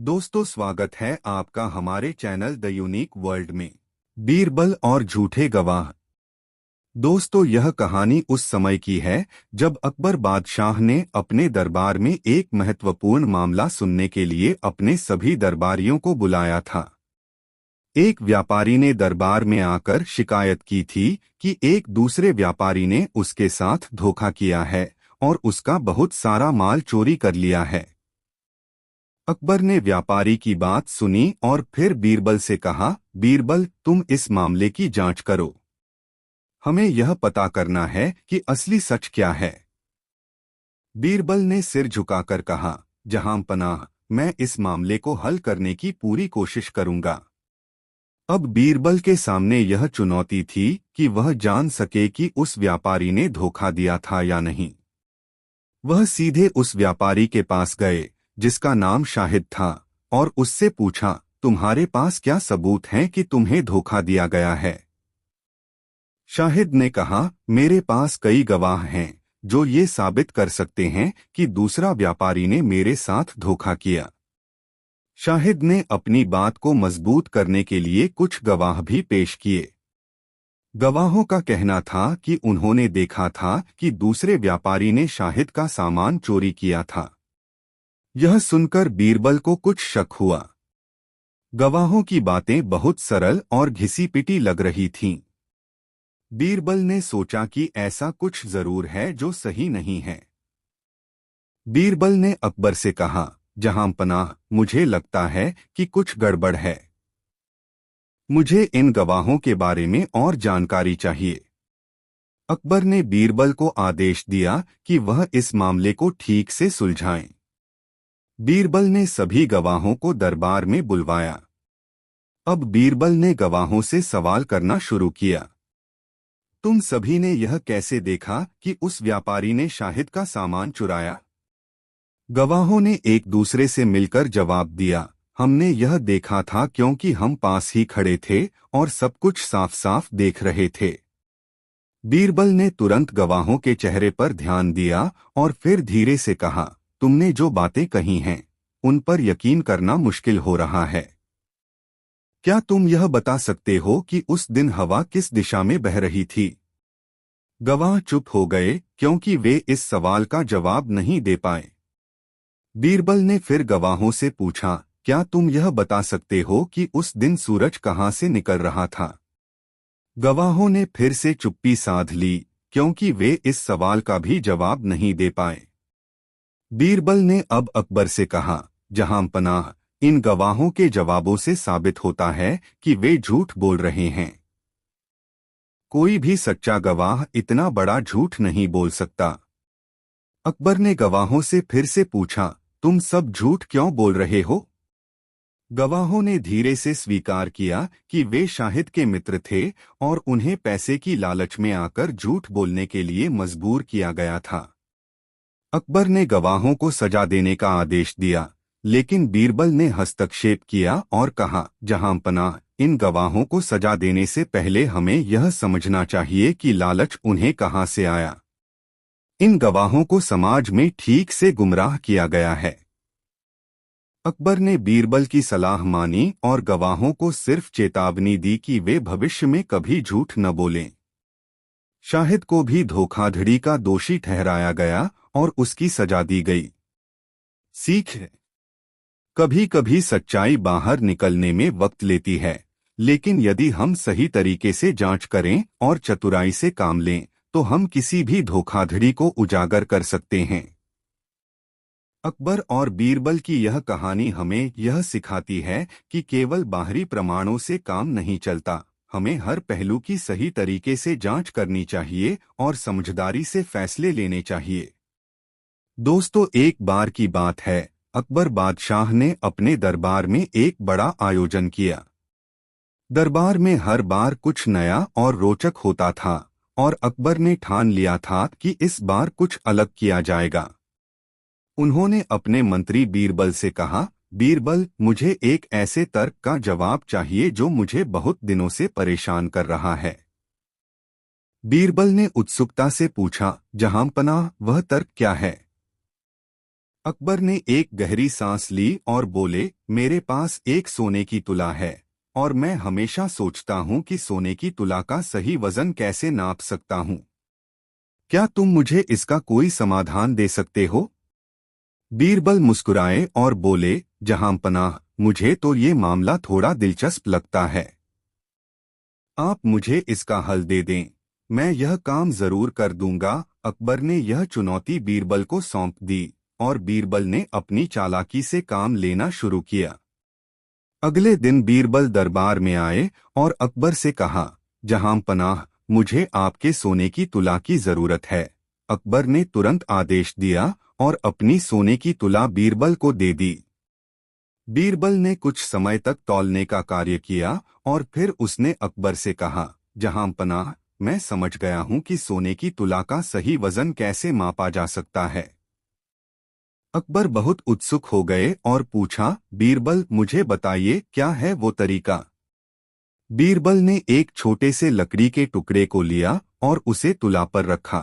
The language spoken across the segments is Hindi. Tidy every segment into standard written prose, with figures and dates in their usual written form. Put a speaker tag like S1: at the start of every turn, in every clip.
S1: दोस्तों, स्वागत है आपका हमारे चैनल द यूनिक वर्ल्ड में। बीरबल और झूठे गवाह। दोस्तों, यह कहानी उस समय की है जब अकबर बादशाह ने अपने दरबार में एक महत्वपूर्ण मामला सुनने के लिए अपने सभी दरबारियों को बुलाया था। एक व्यापारी ने दरबार में आकर शिकायत की थी कि एक दूसरे व्यापारी ने उसके साथ धोखा किया है और उसका बहुत सारा माल चोरी कर लिया है। अकबर ने व्यापारी की बात सुनी और फिर बीरबल से कहा, बीरबल, तुम इस मामले की जांच करो। हमें यह पता करना है कि असली सच क्या है। बीरबल ने सिर झुकाकर कहा, जहां पनाह, मैं इस मामले को हल करने की पूरी कोशिश करूंगा। अब बीरबल के सामने यह चुनौती थी कि वह जान सके कि उस व्यापारी ने धोखा दिया था या नहीं। वह सीधे उस व्यापारी के पास गए जिसका नाम शाहिद था और उससे पूछा, तुम्हारे पास क्या सबूत हैं कि तुम्हें धोखा दिया गया है? शाहिद ने कहा, मेरे पास कई गवाह हैं जो ये साबित कर सकते हैं कि दूसरा व्यापारी ने मेरे साथ धोखा किया। शाहिद ने अपनी बात को मजबूत करने के लिए कुछ गवाह भी पेश किए। गवाहों का कहना था कि उन्होंने देखा था कि दूसरे व्यापारी ने शाहिद का सामान चोरी किया था। यह सुनकर बीरबल को कुछ शक हुआ। गवाहों की बातें बहुत सरल और घिसी-पिटी लग रही थीं। बीरबल ने सोचा कि ऐसा कुछ जरूर है जो सही नहीं है। बीरबल ने अकबर से कहा, जहां पनाह, मुझे लगता है कि कुछ गड़बड़ है। मुझे इन गवाहों के बारे में और जानकारी चाहिए। अकबर ने बीरबल को आदेश दिया कि वह इस मामले को ठीक से सुलझाएं। बीरबल ने सभी गवाहों को दरबार में बुलवाया। अब बीरबल ने गवाहों से सवाल करना शुरू किया। तुम सभी ने यह कैसे देखा कि उस व्यापारी ने शाहिद का सामान चुराया? गवाहों ने एक दूसरे से मिलकर जवाब दिया, हमने यह देखा था क्योंकि हम पास ही खड़े थे और सब कुछ साफ साफ देख रहे थे। बीरबल ने तुरंत गवाहों के चेहरे पर ध्यान दिया और फिर धीरे से कहा, तुमने जो बातें कही हैं उन पर यकीन करना मुश्किल हो रहा है। क्या तुम यह बता सकते हो कि उस दिन हवा किस दिशा में बह रही थी? गवाह चुप हो गए क्योंकि वे इस सवाल का जवाब नहीं दे पाए। बीरबल ने फिर गवाहों से पूछा, क्या तुम यह बता सकते हो कि उस दिन सूरज कहां से निकल रहा था? गवाहों ने फिर से चुप्पी साध ली क्योंकि वे इस सवाल का भी जवाब नहीं दे पाए। बीरबल ने अब अकबर से कहा, जहां पनाह, इन गवाहों के जवाबों से साबित होता है कि वे झूठ बोल रहे हैं। कोई भी सच्चा गवाह इतना बड़ा झूठ नहीं बोल सकता। अकबर ने गवाहों से फिर से पूछा, तुम सब झूठ क्यों बोल रहे हो? गवाहों ने धीरे से स्वीकार किया कि वे शाहिद के मित्र थे और उन्हें पैसे की लालच में आकर झूठ बोलने के लिए मजबूर किया गया था। अकबर ने गवाहों को सजा देने का आदेश दिया, लेकिन बीरबल ने हस्तक्षेप किया और कहा, जहां पनाह, इन गवाहों को सजा देने से पहले हमें यह समझना चाहिए कि लालच उन्हें कहां से आया। इन गवाहों को समाज में ठीक से गुमराह किया गया है। अकबर ने बीरबल की सलाह मानी और गवाहों को सिर्फ चेतावनी दी कि वे भविष्य में कभी झूठ न बोलें। शाहिद को भी धोखाधड़ी का दोषी ठहराया गया और उसकी सजा दी गई। सीख है, कभी कभी सच्चाई बाहर निकलने में वक्त लेती है, लेकिन यदि हम सही तरीके से जांच करें और चतुराई से काम लें तो हम किसी भी धोखाधड़ी को उजागर कर सकते हैं। अकबर और बीरबल की यह कहानी हमें यह सिखाती है कि केवल बाहरी प्रमाणों से काम नहीं चलता। हमें हर पहलू की सही तरीके से जांच करनी चाहिए और समझदारी से फैसले लेने चाहिए। दोस्तों, एक बार की बात है, अकबर बादशाह ने अपने दरबार में एक बड़ा आयोजन किया। दरबार में हर बार कुछ नया और रोचक होता था और अकबर ने ठान लिया था कि इस बार कुछ अलग किया जाएगा। उन्होंने अपने मंत्री बीरबल से कहा, बीरबल, मुझे एक ऐसे तर्क का जवाब चाहिए जो मुझे बहुत दिनों से परेशान कर रहा है। बीरबल ने उत्सुकता से पूछा, जहां पनाह, वह तर्क क्या है? अकबर ने एक गहरी सांस ली और बोले, मेरे पास एक सोने की तुला है और मैं हमेशा सोचता हूं कि सोने की तुला का सही वजन कैसे नाप सकता हूं। क्या तुम मुझे इसका कोई समाधान दे सकते हो? बीरबल मुस्कुराए और बोले, जहांपनाह, मुझे तो ये मामला थोड़ा दिलचस्प लगता है। आप मुझे इसका हल दे दें, मैं यह काम जरूर कर दूंगा। अकबर ने यह चुनौती बीरबल को सौंप दी और बीरबल ने अपनी चालाकी से काम लेना शुरू किया। अगले दिन बीरबल दरबार में आए और अकबर से कहा, जहांपनाह, मुझे आपके सोने की तुला की जरूरत है। अकबर ने तुरंत आदेश दिया और अपनी सोने की तुला बीरबल को दे दी। बीरबल ने कुछ समय तक तौलने का कार्य किया और फिर उसने अकबर से कहा, जहांपनाह, मैं समझ गया हूं कि सोने की तुला का सही वजन कैसे मापा जा सकता है। अकबर बहुत उत्सुक हो गए और पूछा, बीरबल, मुझे बताइए, क्या है वो तरीका? बीरबल ने एक छोटे से लकड़ी के टुकड़े को लिया और उसे तुला पर रखा।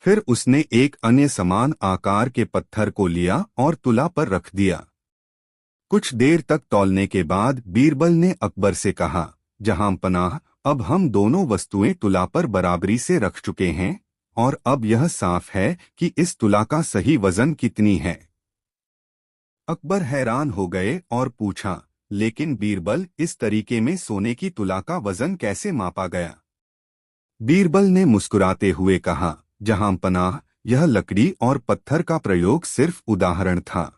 S1: फिर उसने एक अन्य समान आकार के पत्थर को लिया और तुला पर रख दिया। कुछ देर तक तौलने के बाद बीरबल ने अकबर से कहा, जहांपनाह, अब हम दोनों वस्तुएं तुला पर बराबरी से रख चुके हैं और अब यह साफ है कि इस तुला का सही वजन कितनी है। अकबर हैरान हो गए और पूछा, लेकिन बीरबल, इस तरीके में सोने की तुला का वजन कैसे मापा गया? बीरबल ने मुस्कुराते हुए कहा, जहांपनाह, यह लकड़ी और पत्थर का प्रयोग सिर्फ उदाहरण था।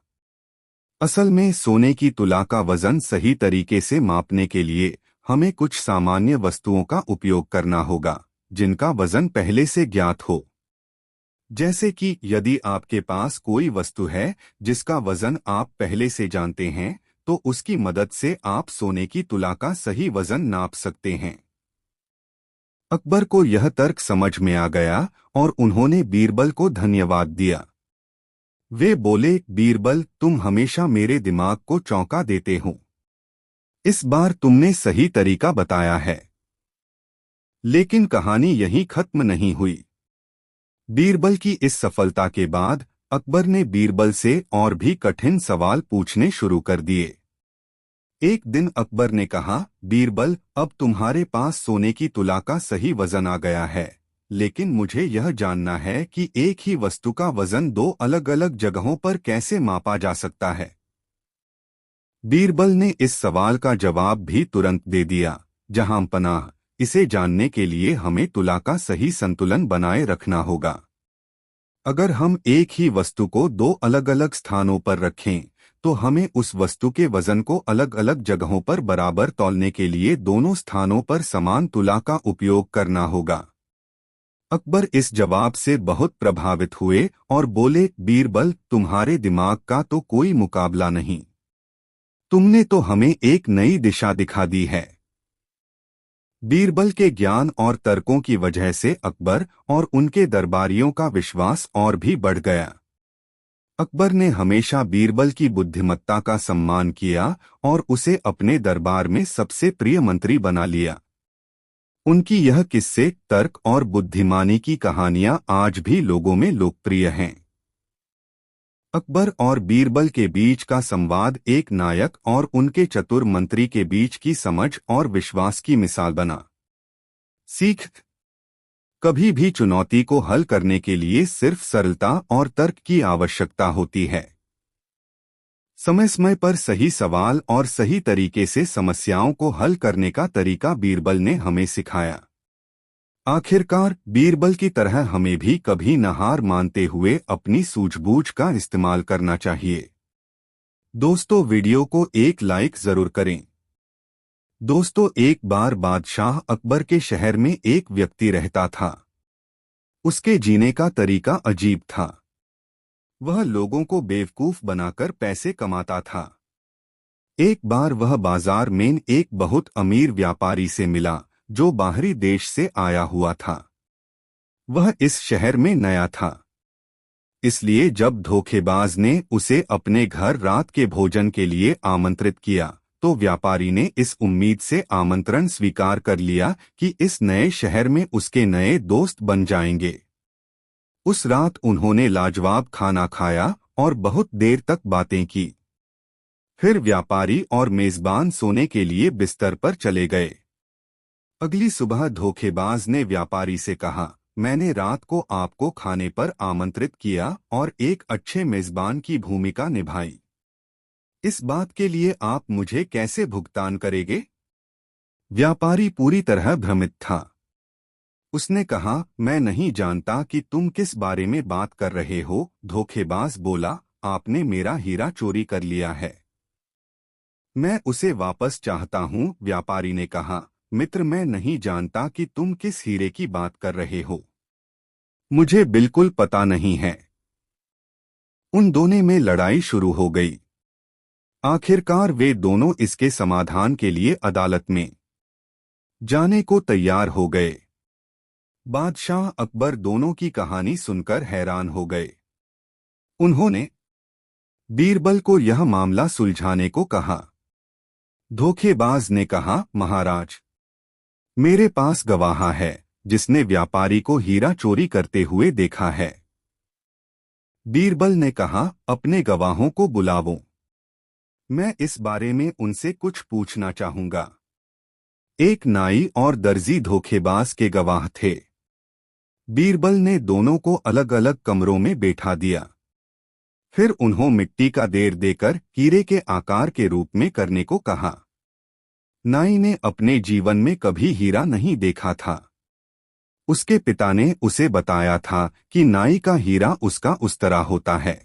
S1: असल में सोने की तुला का वजन सही तरीके से मापने के लिए हमें कुछ सामान्य वस्तुओं का उपयोग करना होगा, जिनका वजन पहले से ज्ञात हो। जैसे कि यदि आपके पास कोई वस्तु है जिसका वजन आप पहले से जानते हैं, तो उसकी मदद से आप सोने की तुला का सही वजन नाप सकते हैं। अकबर को यह तर्क समझ में आ गया और उन्होंने बीरबल को धन्यवाद दिया। वे बोले, बीरबल, तुम हमेशा मेरे दिमाग को चौंका देते हो। इस बार तुमने सही तरीका बताया है। लेकिन कहानी यहीं खत्म नहीं हुई। बीरबल की इस सफलता के बाद अकबर ने बीरबल से और भी कठिन सवाल पूछने शुरू कर दिए। एक दिन अकबर ने कहा, बीरबल, अब तुम्हारे पास सोने की तुला का सही वजन आ गया है, लेकिन मुझे यह जानना है कि एक ही वस्तु का वजन दो अलग अलग जगहों पर कैसे मापा जा सकता है। बीरबल ने इस सवाल का जवाब भी तुरंत दे दिया, जहांपनाह, इसे जानने के लिए हमें तुला का सही संतुलन बनाए रखना होगा। अगर हम एक ही वस्तु को दो अलग अलग स्थानों पर रखें, तो हमें उस वस्तु के वजन को अलग अलग जगहों पर बराबर तौलने के लिए दोनों स्थानों पर समान तुला का उपयोग करना होगा। अकबर इस जवाब से बहुत प्रभावित हुए और बोले, बीरबल, तुम्हारे दिमाग का तो कोई मुकाबला नहीं। तुमने तो हमें एक नई दिशा दिखा दी है। बीरबल के ज्ञान और तर्कों की वजह से अकबर और उनके दरबारियों का विश्वास और भी बढ़ गया। अकबर ने हमेशा बीरबल की बुद्धिमत्ता का सम्मान किया और उसे अपने दरबार में सबसे प्रिय मंत्री बना लिया। उनकी यह किस्से, तर्क और बुद्धिमानी की कहानियां आज भी लोगों में लोकप्रिय हैं। अकबर और बीरबल के बीच का संवाद एक नायक और उनके चतुर मंत्री के बीच की समझ और विश्वास की मिसाल बना। सीख: कभी भी चुनौती को हल करने के लिए सिर्फ सरलता और तर्क की आवश्यकता होती है। समय समय पर सही सवाल और सही तरीके से समस्याओं को हल करने का तरीका बीरबल ने हमें सिखाया। आखिरकार बीरबल की तरह हमें भी कभी न हार मानते हुए अपनी सूझबूझ का इस्तेमाल करना चाहिए। दोस्तों, वीडियो को एक लाइक जरूर करें। दोस्तों, एक बार बादशाह अकबर के शहर में एक व्यक्ति रहता था। उसके जीने का तरीका अजीब था। वह लोगों को बेवकूफ बनाकर पैसे कमाता था। एक बार वह बाजार में एक बहुत अमीर व्यापारी से मिला जो बाहरी देश से आया हुआ था। वह इस शहर में नया था, इसलिए जब धोखेबाज ने उसे अपने घर रात के भोजन के लिए आमंत्रित किया, तो व्यापारी ने इस उम्मीद से आमंत्रण स्वीकार कर लिया कि इस नए शहर में उसके नए दोस्त बन जाएंगे। उस रात उन्होंने लाजवाब खाना खाया और बहुत देर तक बातें की। फिर व्यापारी और मेजबान सोने के लिए बिस्तर पर चले गए। अगली सुबह धोखेबाज ने व्यापारी से कहा, मैंने रात को आपको खाने पर आमंत्रित किया और एक अच्छे मेजबान की भूमिका निभाई। इस बात के लिए आप मुझे कैसे भुगतान करेंगे? व्यापारी पूरी तरह भ्रमित था। उसने कहा, मैं नहीं जानता कि तुम किस बारे में बात कर रहे हो। धोखेबाज बोला, आपने मेरा हीरा चोरी कर लिया है। मैं उसे वापस चाहता हूँ। व्यापारी ने कहा, मित्र, मैं नहीं जानता कि तुम किस हीरे की बात कर रहे हो। मुझे बिल्कुल पता नहीं है। उन दोनों में लड़ाई शुरू हो गई। आखिरकार वे दोनों इसके समाधान के लिए अदालत में जाने को तैयार हो गए। बादशाह अकबर दोनों की कहानी सुनकर हैरान हो गए। उन्होंने बीरबल को यह मामला सुलझाने को कहा। धोखेबाज ने कहा, महाराज, मेरे पास गवाह है जिसने व्यापारी को हीरा चोरी करते हुए देखा है। बीरबल ने कहा, अपने गवाहों को बुलाओ, मैं इस बारे में उनसे कुछ पूछना चाहूंगा। एक नाई और दर्जी धोखेबाज के गवाह थे। बीरबल ने दोनों को अलग अलग कमरों में बैठा दिया। फिर उन्होंने मिट्टी का ढेर देकर हीरे के आकार के रूप में करने को कहा। नाई ने अपने जीवन में कभी हीरा नहीं देखा था। उसके पिता ने उसे बताया था कि नाई का हीरा उसका उस तरह होता है।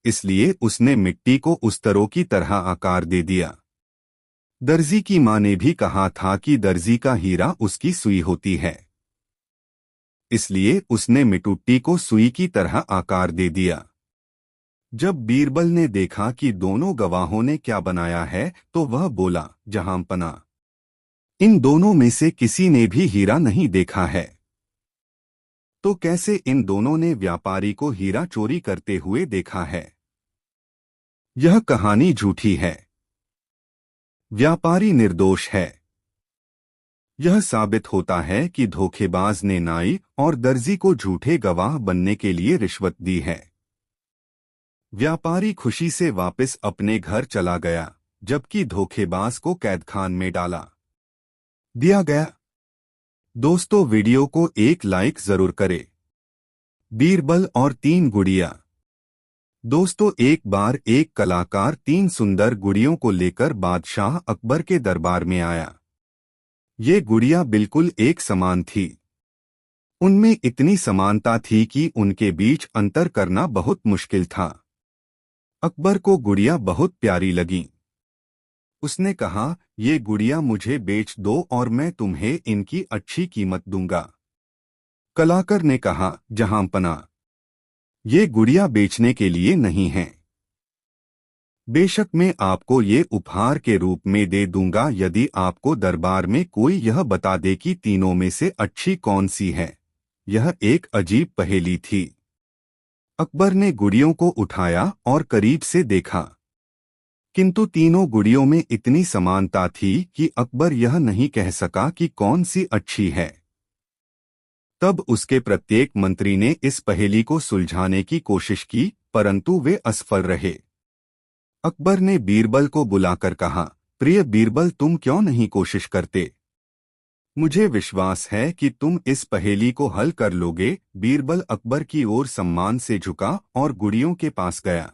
S1: इसलिए उसने मिट्टी को उस तरह की तरह आकार दे दिया। दर्जी की मां ने भी कहा था कि दर्जी का हीरा उसकी सुई होती है, इसलिए उसने मिट्टी को सुई की तरह आकार दे दिया। जब बीरबल ने देखा कि दोनों गवाहों ने क्या बनाया है तो वह बोला, जहांपना, इन दोनों में से किसी ने भी हीरा नहीं देखा है। तो कैसे इन दोनों ने व्यापारी को हीरा चोरी करते हुए देखा है? यह कहानी झूठी है। व्यापारी निर्दोष है। यह साबित होता है कि धोखेबाज ने नाई और दर्जी को झूठे गवाह बनने के लिए रिश्वत दी है। व्यापारी खुशी से वापस अपने घर चला गया, जबकि धोखेबाज को कैदखान में डाला दिया गया। दोस्तों, वीडियो को एक लाइक जरूर करें। बीरबल और 3 गुड़िया। दोस्तों, एक बार एक कलाकार 3 सुंदर गुड़ियों को लेकर बादशाह अकबर के दरबार में आया। ये गुड़िया बिल्कुल एक समान थी। उनमें इतनी समानता थी कि उनके बीच अंतर करना बहुत मुश्किल था। अकबर को गुड़िया बहुत प्यारी लगी। उसने कहा, ये गुड़िया मुझे बेच दो और मैं तुम्हें इनकी अच्छी कीमत दूंगा। कलाकार ने कहा, जहांपना, ये गुड़िया बेचने के लिए नहीं है। बेशक मैं आपको ये उपहार के रूप में दे दूंगा यदि आपको दरबार में कोई यह बता दे कि तीनों में से अच्छी कौन सी है। यह एक अजीब पहेली थी। अकबर ने गुड़ियों को उठाया और करीब से देखा, किंतु तीनों गुड़ियों में इतनी समानता थी कि अकबर यह नहीं कह सका कि कौन सी अच्छी है। तब उसके प्रत्येक मंत्री ने इस पहेली को सुलझाने की कोशिश की, परंतु वे असफल रहे। अकबर ने बीरबल को बुलाकर कहा, प्रिय बीरबल, तुम क्यों नहीं कोशिश करते? मुझे विश्वास है कि तुम इस पहेली को हल कर लोगे। बीरबल अकबर की ओर सम्मान से झुका और गुड़ियों के पास गया।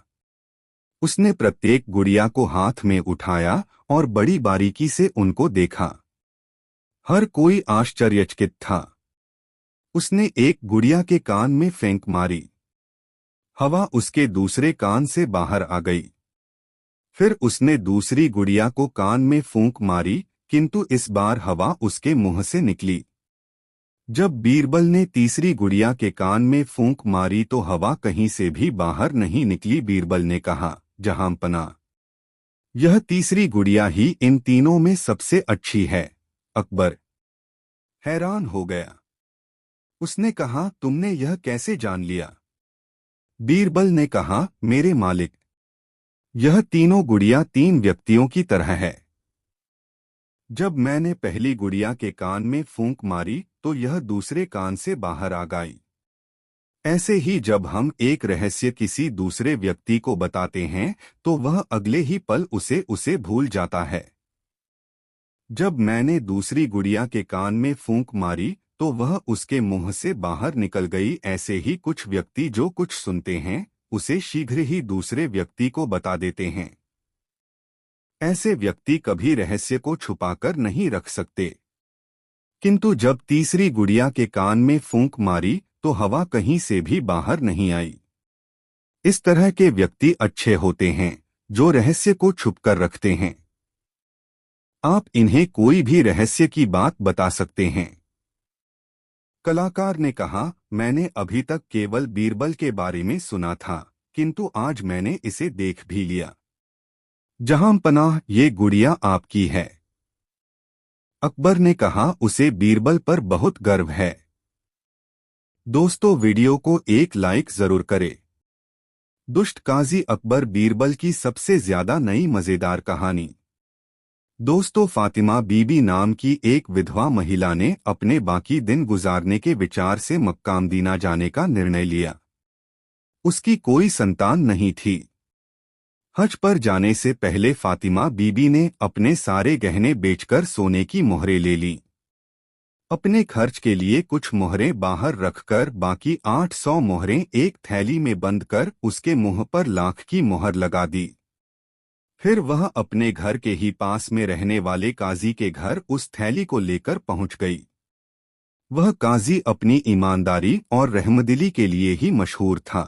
S1: उसने प्रत्येक गुड़िया को हाथ में उठाया और बड़ी बारीकी से उनको देखा। हर कोई आश्चर्यचकित था। उसने एक गुड़िया के कान में फेंक मारी। हवा उसके दूसरे कान से बाहर आ गई। फिर उसने दूसरी गुड़िया को कान में फूंक मारी, किंतु इस बार हवा उसके मुंह से निकली। जब बीरबल ने तीसरी गुड़िया के कान में फूंक मारी तो हवा कहीं से भी बाहर नहीं निकली। बीरबल ने कहा, जहांपना, यह तीसरी गुड़िया ही इन तीनों में सबसे अच्छी है। अकबर हैरान हो गया। उसने कहा, तुमने यह कैसे जान लिया? बीरबल ने कहा, मेरे मालिक, यह तीनों गुड़िया 3 व्यक्तियों की तरह है। जब मैंने पहली गुड़िया के कान में फूंक मारी तो यह दूसरे कान से बाहर आ गई। ऐसे ही जब हम एक रहस्य किसी दूसरे व्यक्ति को बताते हैं तो वह अगले ही पल उसे उसे भूल जाता है। जब मैंने दूसरी गुड़िया के कान में फूंक मारी तो वह उसके मुंह से बाहर निकल गई। ऐसे ही कुछ व्यक्ति जो कुछ सुनते हैं उसे शीघ्र ही दूसरे व्यक्ति को बता देते हैं। ऐसे व्यक्ति कभी रहस्य को छुपाकर नहीं रख सकते। किंतु जब तीसरी गुड़िया के कान में फूंक मारी तो हवा कहीं से भी बाहर नहीं आई। इस तरह के व्यक्ति अच्छे होते हैं जो रहस्य को छुपकर रखते हैं। आप इन्हें कोई भी रहस्य की बात बता सकते हैं। कलाकार ने कहा, मैंने अभी तक केवल बीरबल के बारे में सुना था, किंतु आज मैंने इसे देख भी लिया। जहां पनाह, ये गुड़िया आपकी है। अकबर ने कहा, उसे बीरबल पर बहुत गर्व है। दोस्तों, वीडियो को एक लाइक जरूर करें। दुष्ट काजी अकबर बीरबल की सबसे ज्यादा नई मजेदार कहानी। दोस्तों, फातिमा बीबी नाम की एक विधवा महिला ने अपने बाकी दिन गुजारने के विचार से मक्का मदीना जाने का निर्णय लिया। उसकी कोई संतान नहीं थी। हज पर जाने से पहले फातिमा बीबी ने अपने सारे गहने बेचकर सोने की मोहरें ले लीं। अपने खर्च के लिए कुछ मोहरें बाहर रखकर बाकी 800 मोहरें एक थैली में बंद कर उसके मुंह पर लाख की मोहर लगा दी। फिर वह अपने घर के ही पास में रहने वाले काजी के घर उस थैली को लेकर पहुंच गई। वह काजी अपनी ईमानदारी और रहमदिली के लिए ही मशहूर था।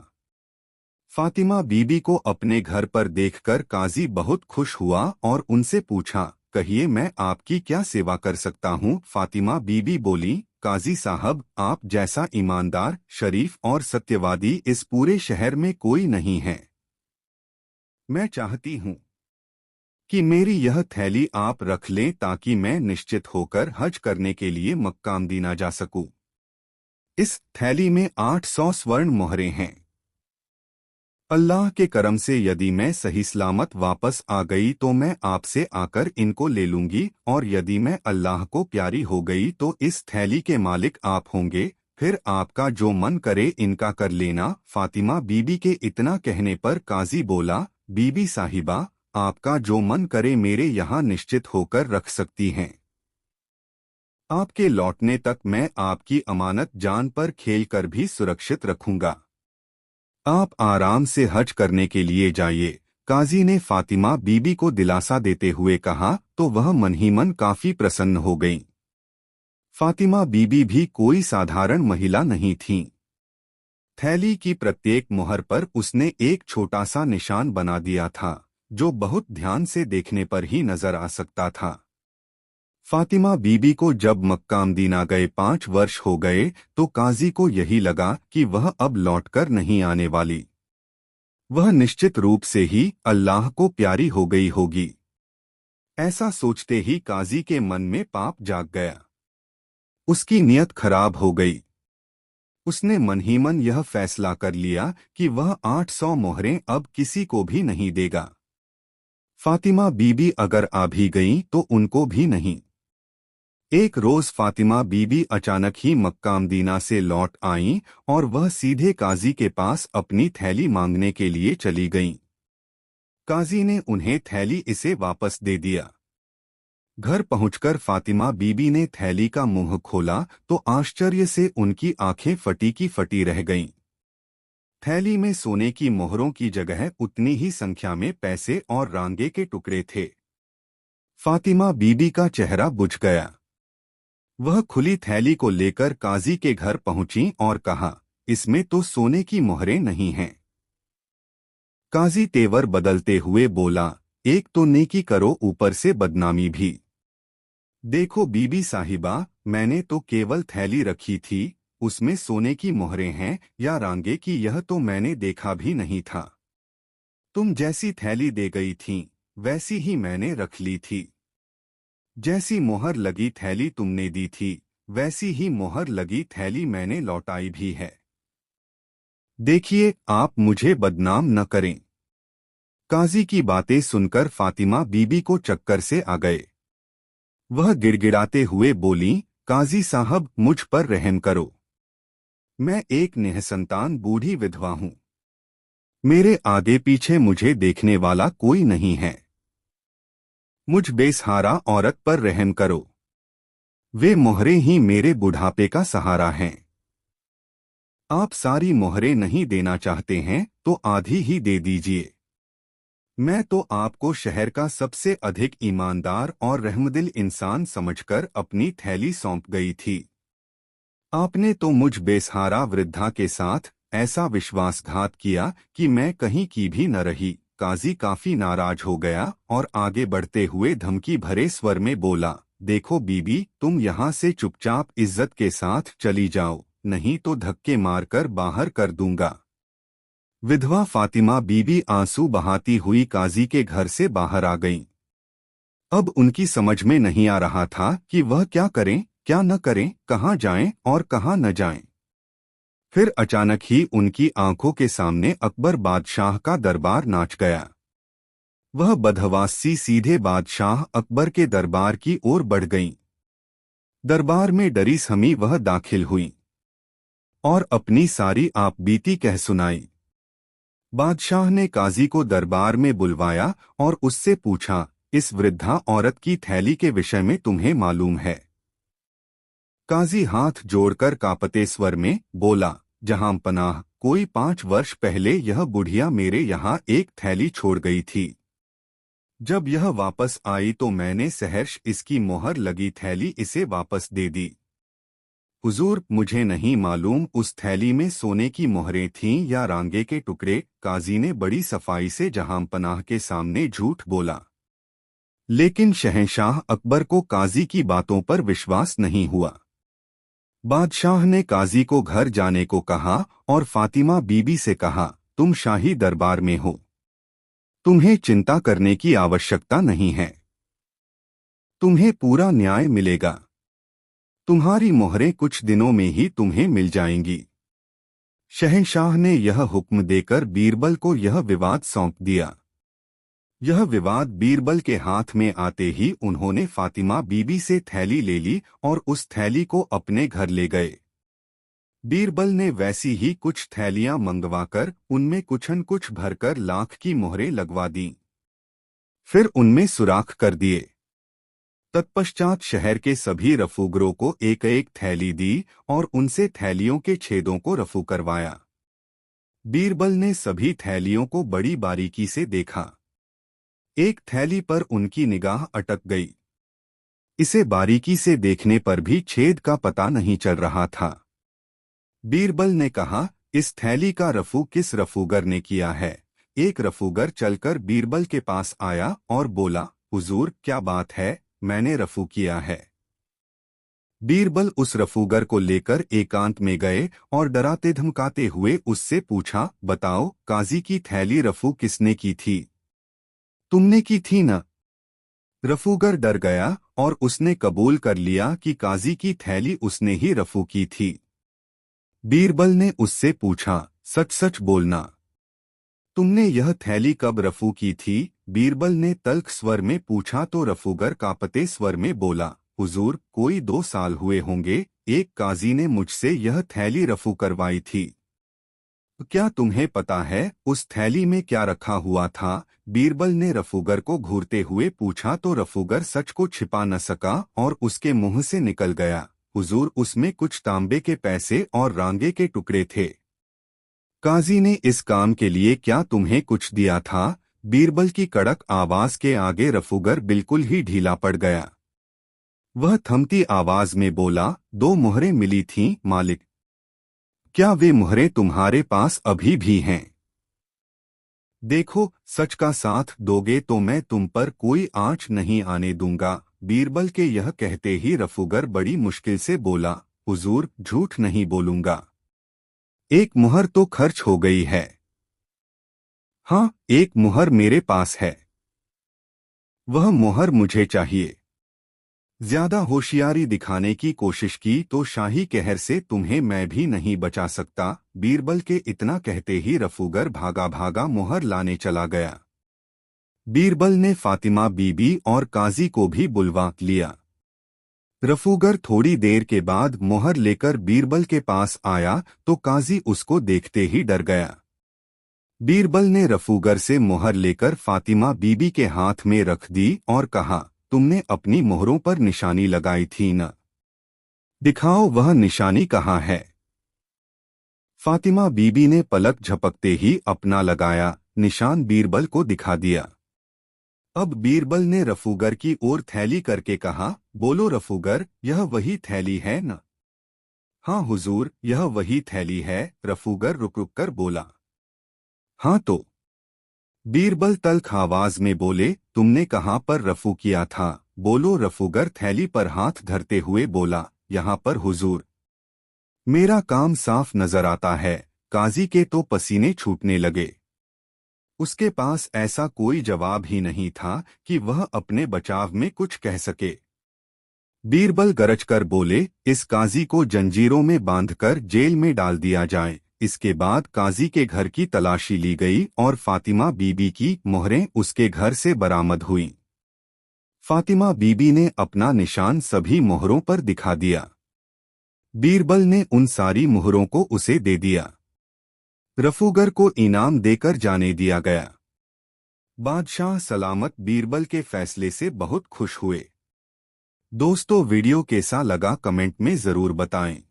S1: फातिमा बीबी को अपने घर पर देखकर काजी बहुत खुश हुआ और उनसे पूछा, कहिए मैं आपकी क्या सेवा कर सकता हूँ। फातिमा बीबी बोली, काजी साहब, आप जैसा ईमानदार, शरीफ और सत्यवादी इस पूरे शहर में कोई नहीं है। मैं चाहती हूँ कि मेरी यह थैली आप रख लें ताकि मैं निश्चित होकर हज करने के लिए मक्का मदीना जा सकूं। इस थैली में 800 स्वर्ण मोहरें हैं। अल्लाह के करम से यदि मैं सही सलामत वापस आ गई तो मैं आपसे आकर इनको ले लूंगी, और यदि मैं अल्लाह को प्यारी हो गई तो इस थैली के मालिक आप होंगे। फिर आपका जो मन करे इनका कर लेना। फातिमा बीबी के इतना कहने पर काजी बोला, बीबी साहिबा, आपका जो मन करे मेरे यहाँ निश्चित होकर रख सकती हैं। आपके लौटने तक मैं आपकी अमानत जान पर खेलकर भी सुरक्षित रखूंगा। आप आराम से हज करने के लिए जाइए। काजी ने फातिमा बीबी को दिलासा देते हुए कहा तो वह मन ही मन काफी प्रसन्न हो गईं। फातिमा बीबी भी कोई साधारण महिला नहीं थीं। थैली की प्रत्येक मोहर पर उसने एक छोटा सा निशान बना दिया था जो बहुत ध्यान से देखने पर ही नजर आ सकता था। फातिमा बीबी को जब मक्का मदीना गए 5 वर्ष हो गए तो काजी को यही लगा कि वह अब लौटकर नहीं आने वाली। वह निश्चित रूप से ही अल्लाह को प्यारी हो गई होगी। ऐसा सोचते ही काजी के मन में पाप जाग गया। उसकी नीयत खराब हो गई। उसने मन ही मन यह फैसला कर लिया कि वह 800 मोहरें अब किसी को भी नहीं देगा। फातिमा बीबी अगर आ भी गईं तो उनको भी नहीं। एक रोज फातिमा बीबी अचानक ही मक्का मदीना से लौट आईं और वह सीधे काजी के पास अपनी थैली मांगने के लिए चली गईं। काजी ने उन्हें थैली इसे वापस दे दिया। घर पहुंचकर फातिमा बीबी ने थैली का मुंह खोला तो आश्चर्य से उनकी आंखें फटी की फटी रह गईं। थैली में सोने की मोहरों की जगह उतनी ही संख्या में पैसे और रांगे के टुकड़े थे। फातिमा बीबी का चेहरा बुझ गया। वह खुली थैली को लेकर काजी के घर पहुंची और कहा, इसमें तो सोने की मोहरें नहीं हैं। काजी तेवर बदलते हुए बोला, एक तो नेकी करो ऊपर से बदनामी भी। देखो बीबी साहिबा, मैंने तो केवल थैली रखी थी, उसमें सोने की मोहरें हैं या रांगे की यह तो मैंने देखा भी नहीं था। तुम जैसी थैली दे गई थीं, वैसी ही मैंने रख ली थी। जैसी मोहर लगी थैली तुमने दी थी, वैसी ही मोहर लगी थैली मैंने लौटाई भी है। देखिए, आप मुझे बदनाम न करें। काजी की बातें सुनकर फातिमा बीबी को चक्कर से आ गए। वह गिड़गिड़ाते हुए बोली, काजी साहब, मुझ पर रहम करो। मैं एक निःसंतान बूढ़ी विधवा हूँ। मेरे आगे पीछे मुझे देखने वाला कोई नहीं है। मुझ बेसहारा औरत पर रहम करो। वे मोहरें ही मेरे बुढ़ापे का सहारा हैं। आप सारी मोहरें नहीं देना चाहते हैं तो आधी ही दे दीजिए। मैं तो आपको शहर का सबसे अधिक ईमानदार और रहमदिल इंसान समझकर अपनी थैली सौंप गई थी। आपने तो मुझ बेसहारा वृद्धा के साथ ऐसा विश्वासघात किया कि मैं कहीं की भी न रही। काजी काफी नाराज हो गया और आगे बढ़ते हुए धमकी भरे स्वर में बोला, देखो बीबी, तुम यहाँ से चुपचाप इज्जत के साथ चली जाओ, नहीं तो धक्के मारकर बाहर कर दूंगा। विधवा फातिमा बीबी आंसू बहाती हुई काजी के घर से बाहर आ गईं। अब उनकी समझ में नहीं आ रहा था कि वह क्या करें, क्या न करें, कहाँ जाएं और कहाँ न जाएं। फिर अचानक ही उनकी आंखों के सामने अकबर बादशाह का दरबार नाच गया। वह बदहवास सीधे बादशाह अकबर के दरबार की ओर बढ़ गईं। दरबार में डरी सहमी वह दाखिल हुई और अपनी सारी आपबीती कह सुनाई। बादशाह ने काजी को दरबार में बुलवाया और उससे पूछा, इस वृद्धा औरत की थैली के विषय में तुम्हें मालूम है? काजी हाथ जोड़कर कांपते स्वर में बोला, जहां पनाह, कोई 5 वर्ष पहले यह बुढ़िया मेरे यहाँ एक थैली छोड़ गई थी। जब यह वापस आई तो मैंने सहर्ष इसकी मोहर लगी थैली इसे वापस दे दी। हुजूर, मुझे नहीं मालूम उस थैली में सोने की मोहरें थीं या रांगे के टुकड़े। काजी ने बड़ी सफाई से जहां पनाह के सामने झूठ बोला। लेकिन शहंशाह अकबर को काजी की बातों पर विश्वास नहीं हुआ। बादशाह ने काजी को घर जाने को कहा और फातिमा बीबी से कहा, तुम शाही दरबार में हो, तुम्हें चिंता करने की आवश्यकता नहीं है। तुम्हें पूरा न्याय मिलेगा। तुम्हारी मोहरें कुछ दिनों में ही तुम्हें मिल जाएंगी। शहंशाह ने यह हुक्म देकर बीरबल को यह विवाद सौंप दिया। यह विवाद बीरबल के हाथ में आते ही उन्होंने फातिमा बीबी से थैली ले ली और उस थैली को अपने घर ले गए। बीरबल ने वैसी ही कुछ थैलियां मंगवाकर उनमें कुछन कुछ भरकर लाख की मोहरें लगवा दीं। फिर उनमें सुराख कर दिए। तत्पश्चात शहर के सभी रफूगरों को एक एक थैली दी और उनसे थैलियों के छेदों को रफू करवाया। बीरबल ने सभी थैलियों को बड़ी बारीकी से देखा। एक थैली पर उनकी निगाह अटक गई। इसे बारीकी से देखने पर भी छेद का पता नहीं चल रहा था। बीरबल ने कहा, इस थैली का रफू किस रफूगर ने किया है? एक रफूगर चलकर बीरबल के पास आया और बोला, हुजूर, क्या बात है, मैंने रफू किया है। बीरबल उस रफूगर को लेकर एकांत में गए और डराते धमकाते हुए उससे पूछा, बताओ, काजी की थैली रफू किसने की थी? तुमने की थी न? रफूगर डर गया और उसने कबूल कर लिया कि काजी की थैली उसने ही रफू की थी। बीरबल ने उससे पूछा, सच सच बोलना, तुमने यह थैली कब रफू की थी? बीरबल ने तल्ख स्वर में पूछा तो रफूगर कांपते स्वर में बोला, हुजूर, कोई 2 साल हुए होंगे। एक काजी ने मुझसे यह थैली रफू करवाई थी। क्या तुम्हें पता है उस थैली में क्या रखा हुआ था? बीरबल ने रफूगर को घूरते हुए पूछा तो रफूगर सच को छिपा न सका और उसके मुंह से निकल गया, हुजूर, उसमें कुछ तांबे के पैसे और रांगे के टुकड़े थे। काजी ने इस काम के लिए क्या तुम्हें कुछ दिया था? बीरबल की कड़क आवाज के आगे रफूगर बिल्कुल ही ढीला पड़ गया। वह थमती आवाज में बोला, 2 मोहरें मिली थीं, मालिक। क्या वे मोहरें तुम्हारे पास अभी भी हैं? देखो, सच का साथ दोगे तो मैं तुम पर कोई आंच नहीं आने दूंगा। बीरबल के यह कहते ही रफूगर बड़ी मुश्किल से बोला, हुजूर, झूठ नहीं बोलूंगा। एक मुहर तो खर्च हो गई है। हाँ, एक मुहर मेरे पास है। वह मुहर मुझे चाहिए। ज्यादा होशियारी दिखाने की कोशिश की तो शाही कहर से तुम्हें मैं भी नहीं बचा सकता। बीरबल के इतना कहते ही रफूगर भागा भागा मुहर लाने चला गया। बीरबल ने फातिमा बीबी और काजी को भी बुलवा लिया। रफूगर थोड़ी देर के बाद मोहर लेकर बीरबल के पास आया तो काजी उसको देखते ही डर गया। बीरबल ने रफूगर से मोहर लेकर फातिमा बीबी के हाथ में रख दी और कहा, तुमने अपनी मोहरों पर निशानी लगाई थी न? दिखाओ वह निशानी कहाँ है। फातिमा बीबी ने पलक झपकते ही अपना लगाया निशान बीरबल को दिखा दिया। अब बीरबल ने रफूगर की ओर थैली करके कहा, बोलो रफूगर, यह वही थैली है न? हाँ हुजूर, यह वही थैली है, रफूगर रुक रुक कर बोला। हाँ तो? बीरबल तल्ख आवाज में बोले, तुमने कहाँ पर रफू किया था? बोलो रफूगर थैली पर हाथ धरते हुए बोला, यहाँ पर हुजूर। मेरा काम साफ नजर आता है। काजी के तो पसीने छूटने लगे। उसके पास ऐसा कोई जवाब ही नहीं था कि वह अपने बचाव में कुछ कह सके। बीरबल गरज कर बोले, इस काजी को जंजीरों में बांधकर जेल में डाल दिया जाए। इसके बाद काजी के घर की तलाशी ली गई और फातिमा बीबी की मोहरें उसके घर से बरामद हुईं। फातिमा बीबी ने अपना निशान सभी मोहरों पर दिखा दिया। बीरबल ने उन सारी मोहरों को उसे दे दिया। रफूगर को इनाम देकर जाने दिया गया। बादशाह सलामत बीरबल के फैसले से बहुत खुश हुए। दोस्तों वीडियो कैसा लगा कमेंट में जरूर बताएं।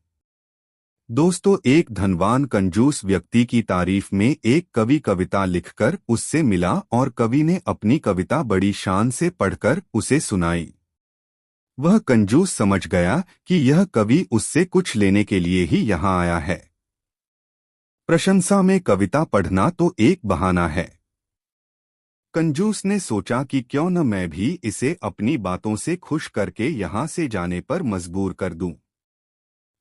S1: दोस्तों एक धनवान कंजूस व्यक्ति की तारीफ में एक कवि कविता लिखकर उससे मिला और कवि ने अपनी कविता बड़ी शान से पढ़कर उसे सुनाई। वह कंजूस समझ गया कि यह कवि उससे कुछ लेने के लिए ही यहाँ आया है। प्रशंसा में कविता पढ़ना तो एक बहाना है। कंजूस ने सोचा कि क्यों न मैं भी इसे अपनी बातों से खुश करके यहाँ से जाने पर मजबूर कर दूं।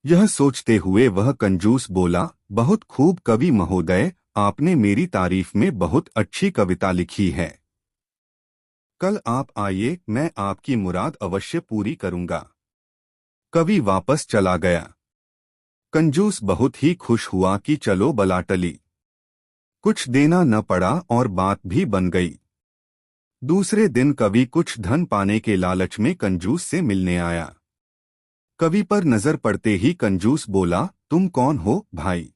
S1: यह सोचते हुए वह कंजूस बोला, बहुत खूब कवि महोदय, आपने मेरी तारीफ में बहुत अच्छी कविता लिखी है। कल आप आइए, मैं आपकी मुराद अवश्य पूरी करूंगा। कवि वापस चला गया। कंजूस बहुत ही खुश हुआ कि चलो बला टली। कुछ देना न पड़ा और बात भी बन गई। दूसरे दिन कवि कुछ धन पाने के लालच में कंजूस से मिलने आया। कवि पर नजर पड़ते ही कंजूस बोला, तुम कौन हो भाई?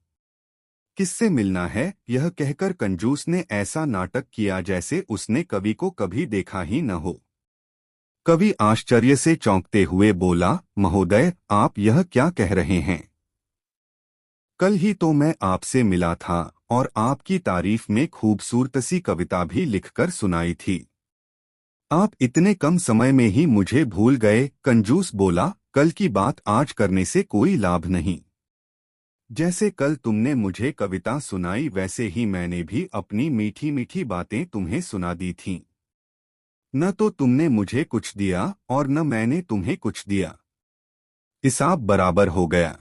S1: किससे मिलना है? यह कहकर कंजूस ने ऐसा नाटक किया जैसे उसने कवि को कभी देखा ही न हो। कवि आश्चर्य से चौंकते हुए बोला, महोदय, आप यह क्या कह रहे हैं? कल ही तो मैं आपसे मिला था और आपकी तारीफ में खूबसूरत सी कविता भी लिखकर सुनाई थी। आप इतने कम समय में ही मुझे भूल गए। कंजूस बोला, कल की बात आज करने से कोई लाभ नहीं। जैसे कल तुमने मुझे कविता सुनाई वैसे ही मैंने भी अपनी मीठी मीठी बातें तुम्हें सुना दी थीं। न तो तुमने मुझे कुछ दिया और न मैंने तुम्हें कुछ दिया। हिसाब बराबर हो गया।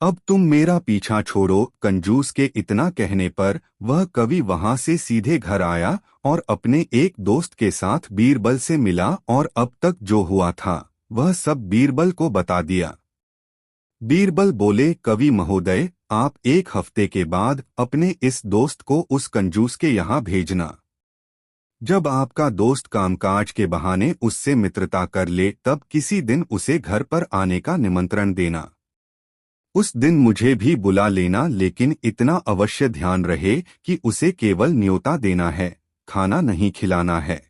S1: अब तुम मेरा पीछा छोड़ो। कंजूस के इतना कहने पर वह कवि वहां से सीधे घर आया और अपने एक दोस्त के साथ बीरबल से मिला और अब तक जो हुआ था वह सब बीरबल को बता दिया। बीरबल बोले, कवि महोदय, आप एक हफ्ते के बाद अपने इस दोस्त को उस कंजूस के यहाँ भेजना। जब आपका दोस्त कामकाज के बहाने उससे मित्रता कर ले तब किसी दिन उसे घर पर आने का निमंत्रण देना। उस दिन मुझे भी बुला लेना, लेकिन इतना अवश्य ध्यान रहे कि उसे केवल न्योता देना है, खाना नहीं खिलाना है।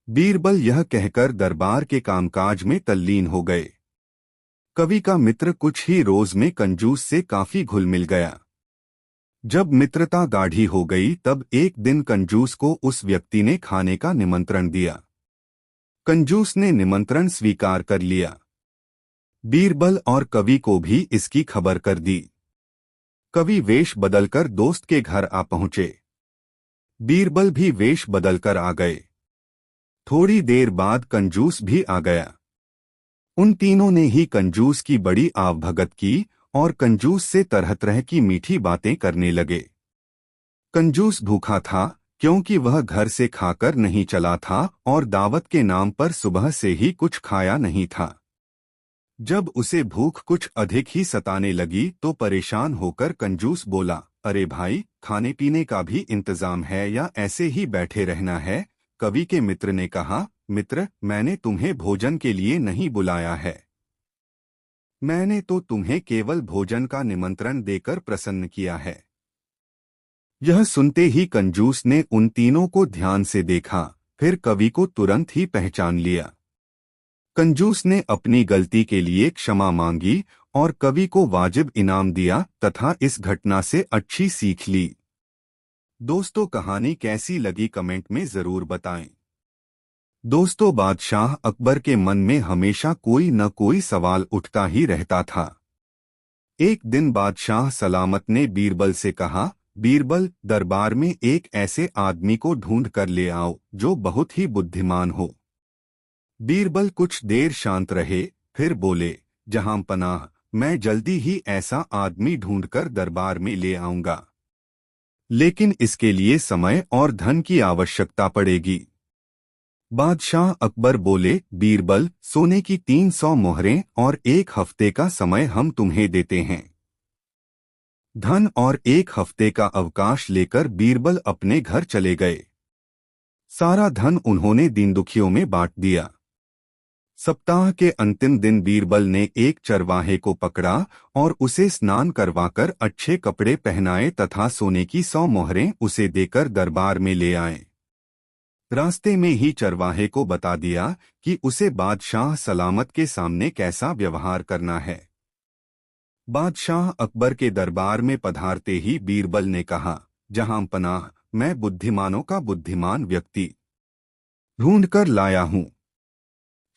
S1: बीरबल यह कहकर दरबार के कामकाज में तल्लीन हो गए। कवि का मित्र कुछ ही रोज में कंजूस से काफी घुल मिल गया। जब मित्रता गाढ़ी हो गई तब एक दिन कंजूस को उस व्यक्ति ने खाने का निमंत्रण दिया। कंजूस ने निमंत्रण स्वीकार कर लिया। बीरबल और कवि को भी इसकी खबर कर दी। कवि वेश बदलकर दोस्त के घर आ पहुंचे। बीरबल भी वेश बदलकर आ गए। थोड़ी देर बाद कंजूस भी आ गया। उन तीनों ने ही कंजूस की बड़ी आवभगत की और कंजूस से तरह तरह की मीठी बातें करने लगे। कंजूस भूखा था क्योंकि वह घर से खाकर नहीं चला था और दावत के नाम पर सुबह से ही कुछ खाया नहीं था। जब उसे भूख कुछ अधिक ही सताने लगी तो परेशान होकर कंजूस बोला, अरे भाई, खाने पीने का भी इंतजाम है या ऐसे ही बैठे रहना है? कवि के मित्र ने कहा, मित्र, मैंने तुम्हें भोजन के लिए नहीं बुलाया है। मैंने तो तुम्हें केवल भोजन का निमंत्रण देकर प्रसन्न किया है। यह सुनते ही कंजूस ने उन तीनों को ध्यान से देखा, फिर कवि को तुरंत ही पहचान लिया। कंजूस ने अपनी गलती के लिए क्षमा मांगी और कवि को वाजिब इनाम दिया तथा इस घटना से अच्छी सीख ली। दोस्तों, कहानी कैसी लगी कमेंट में जरूर बताएं। दोस्तों, बादशाह अकबर के मन में हमेशा कोई न कोई सवाल उठता ही रहता था। एक दिन बादशाह सलामत ने बीरबल से कहा, बीरबल, दरबार में एक ऐसे आदमी को ढूंढ कर ले आओ जो बहुत ही बुद्धिमान हो। बीरबल कुछ देर शांत रहे, फिर बोले, जहां पनाह, मैं जल्दी ही ऐसा आदमी ढूंढकर दरबार में ले आऊंगा, लेकिन इसके लिए समय और धन की आवश्यकता पड़ेगी। बादशाह अकबर बोले, बीरबल, सोने की 300 मोहरें और 1 हफ्ते का समय हम तुम्हें देते हैं। धन और 1 हफ्ते का अवकाश लेकर बीरबल अपने घर चले गए। सारा धन उन्होंने दीन दुखियों में बांट दिया। सप्ताह के अंतिम दिन बीरबल ने एक चरवाहे को पकड़ा और उसे स्नान करवाकर अच्छे कपड़े पहनाए तथा सोने की 100 मोहरें उसे देकर दरबार में ले आए। रास्ते में ही चरवाहे को बता दिया कि उसे बादशाह सलामत के सामने कैसा व्यवहार करना है। बादशाह अकबर के दरबार में पधारते ही बीरबल ने कहा, जहां पनाह, मैं बुद्धिमानों का बुद्धिमान व्यक्ति ढूंढकर लाया हूं।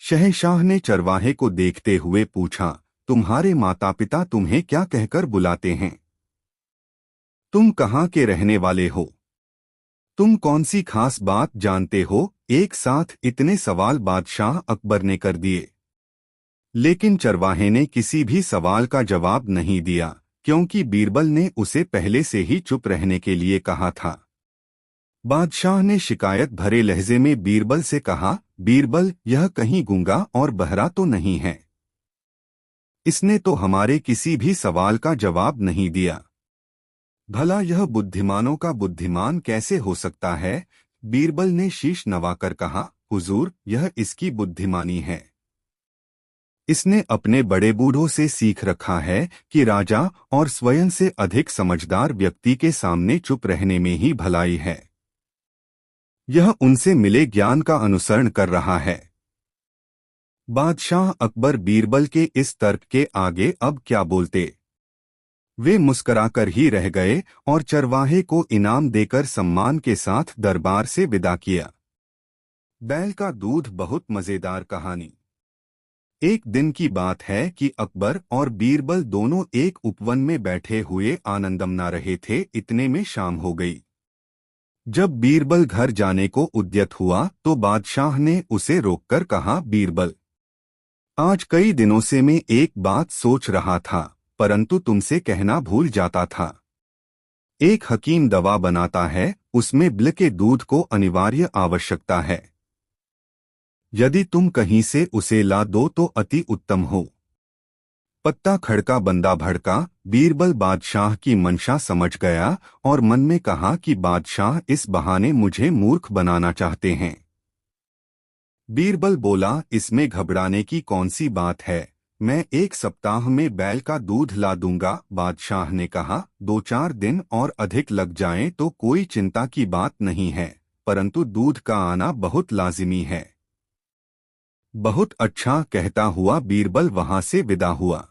S1: शहंशाह ने चरवाहे को देखते हुए पूछा, तुम्हारे माता पिता तुम्हें क्या कहकर बुलाते हैं? तुम कहाँ के रहने वाले हो? तुम कौन सी खास बात जानते हो? एक साथ इतने सवाल बादशाह अकबर ने कर दिए, लेकिन चरवाहे ने किसी भी सवाल का जवाब नहीं दिया, क्योंकि बीरबल ने उसे पहले से ही चुप रहने के लिए कहा था। बादशाह ने शिकायत भरे लहजे में बीरबल से कहा, बीरबल, यह कहीं गूंगा और बहरा तो नहीं है? इसने तो हमारे किसी भी सवाल का जवाब नहीं दिया। भला यह बुद्धिमानों का बुद्धिमान कैसे हो सकता है? बीरबल ने शीश नवाकर कहा, हुजूर, यह इसकी बुद्धिमानी है। इसने अपने बड़े बूढ़ों से सीख रखा है कि राजा और स्वयं से अधिक समझदार व्यक्ति के सामने चुप रहने में ही भलाई है। यह उनसे मिले ज्ञान का अनुसरण कर रहा है। बादशाह अकबर बीरबल के इस तर्क के आगे अब क्या बोलते। वे मुस्कराकर ही रह गए और चरवाहे को इनाम देकर सम्मान के साथ दरबार से विदा किया। बैल का दूध बहुत मजेदार कहानी। एक दिन की बात है कि अकबर और बीरबल दोनों एक उपवन में बैठे हुए आनंद मना रहे थे। इतने में शाम हो गई। जब बीरबल घर जाने को उद्यत हुआ तो बादशाह ने उसे रोककर कहा, बीरबल, आज कई दिनों से मैं एक बात सोच रहा था, परंतु तुमसे कहना भूल जाता था। एक हकीम दवा बनाता है, उसमें बिल के दूध को अनिवार्य आवश्यकता है। यदि तुम कहीं से उसे ला दो तो अति उत्तम हो। पत्ता खड़का बंदा भड़का। बीरबल बादशाह की मंशा समझ गया और मन में कहा कि बादशाह इस बहाने मुझे मूर्ख बनाना चाहते हैं। बीरबल बोला, इसमें घबराने की कौन सी बात है, मैं 1 सप्ताह में बैल का दूध ला दूंगा। बादशाह ने कहा, 2-4 दिन और अधिक लग जाएं तो कोई चिंता की बात नहीं है, परंतु दूध का आना बहुत लाजिमी है। बहुत अच्छा, कहता हुआ बीरबल वहां से विदा हुआ।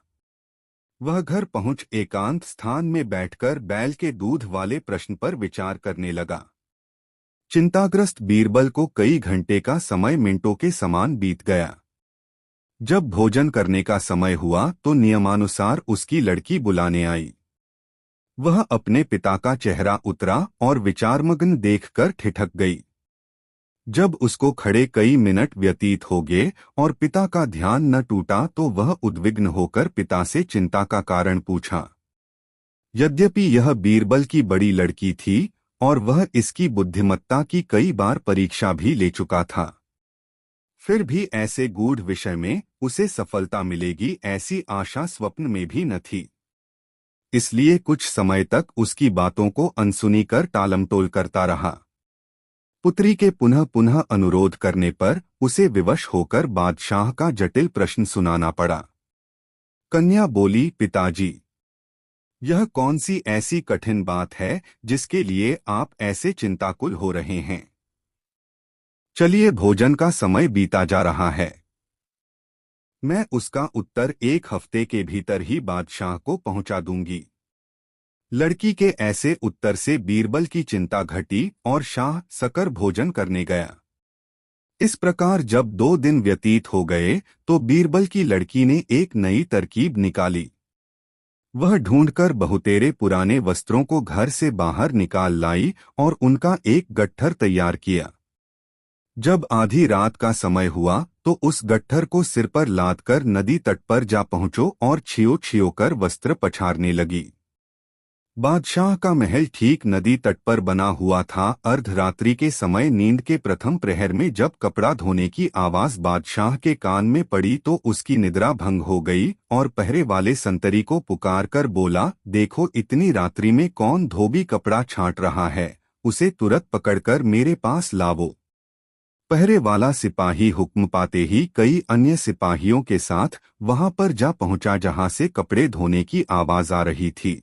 S1: वह घर पहुंच एकांत स्थान में बैठकर बैल के दूध वाले प्रश्न पर विचार करने लगा। चिंताग्रस्त बीरबल को कई घंटे का समय मिनटों के समान बीत गया। जब भोजन करने का समय हुआ तो नियमानुसार उसकी लड़की बुलाने आई। वह अपने पिता का चेहरा उतरा और विचारमग्न देखकर ठिठक गई। जब उसको खड़े कई मिनट व्यतीत हो गए और पिता का ध्यान न टूटा तो वह उद्विग्न होकर पिता से चिंता का कारण पूछा। यद्यपि यह बीरबल की बड़ी लड़की थी और वह इसकी बुद्धिमत्ता की कई बार परीक्षा भी ले चुका था, फिर भी ऐसे गूढ़ विषय में उसे सफलता मिलेगी ऐसी आशा स्वप्न में भी न थी। इसलिए कुछ समय तक उसकी बातों को अनसुनी कर टालमटोल करता रहा। पुत्री के पुनः पुनः अनुरोध करने पर उसे विवश होकर बादशाह का जटिल प्रश्न सुनाना पड़ा। कन्या बोली, पिताजी, यह कौन सी ऐसी कठिन बात है जिसके लिए आप ऐसे चिंताकुल हो रहे हैं? चलिए, भोजन का समय बीता जा रहा है। मैं उसका उत्तर 1 हफ्ते के भीतर ही बादशाह को पहुंचा दूंगी। लड़की के ऐसे उत्तर से बीरबल की चिंता घटी और शाह सकर भोजन करने गया। इस प्रकार जब 2 दिन व्यतीत हो गए तो बीरबल की लड़की ने एक नई तरकीब निकाली। वह ढूंढकर बहुतेरे पुराने वस्त्रों को घर से बाहर निकाल लाई और उनका एक गट्ठर तैयार किया। जब आधी रात का समय हुआ तो उस गट्ठर को सिर पर लादकर नदी तट पर जा पहुंचो और छियो छियो कर वस्त्र पछारने लगी। बादशाह का महल ठीक नदी तट पर बना हुआ था। अर्धरात्रि के समय नींद के प्रथम प्रहर में जब कपड़ा धोने की आवाज बादशाह के कान में पड़ी तो उसकी निद्रा भंग हो गई और पहरे वाले संतरी को पुकारकर बोला, देखो, इतनी रात्रि में कौन धोबी कपड़ा छांट रहा है, उसे तुरंत पकड़कर मेरे पास लावो। पहरे वाला सिपाही हुक्म पाते ही कई अन्य सिपाहियों के साथ वहां पर जा पहुंचा जहां से कपड़े धोने की आवाज आ रही थी।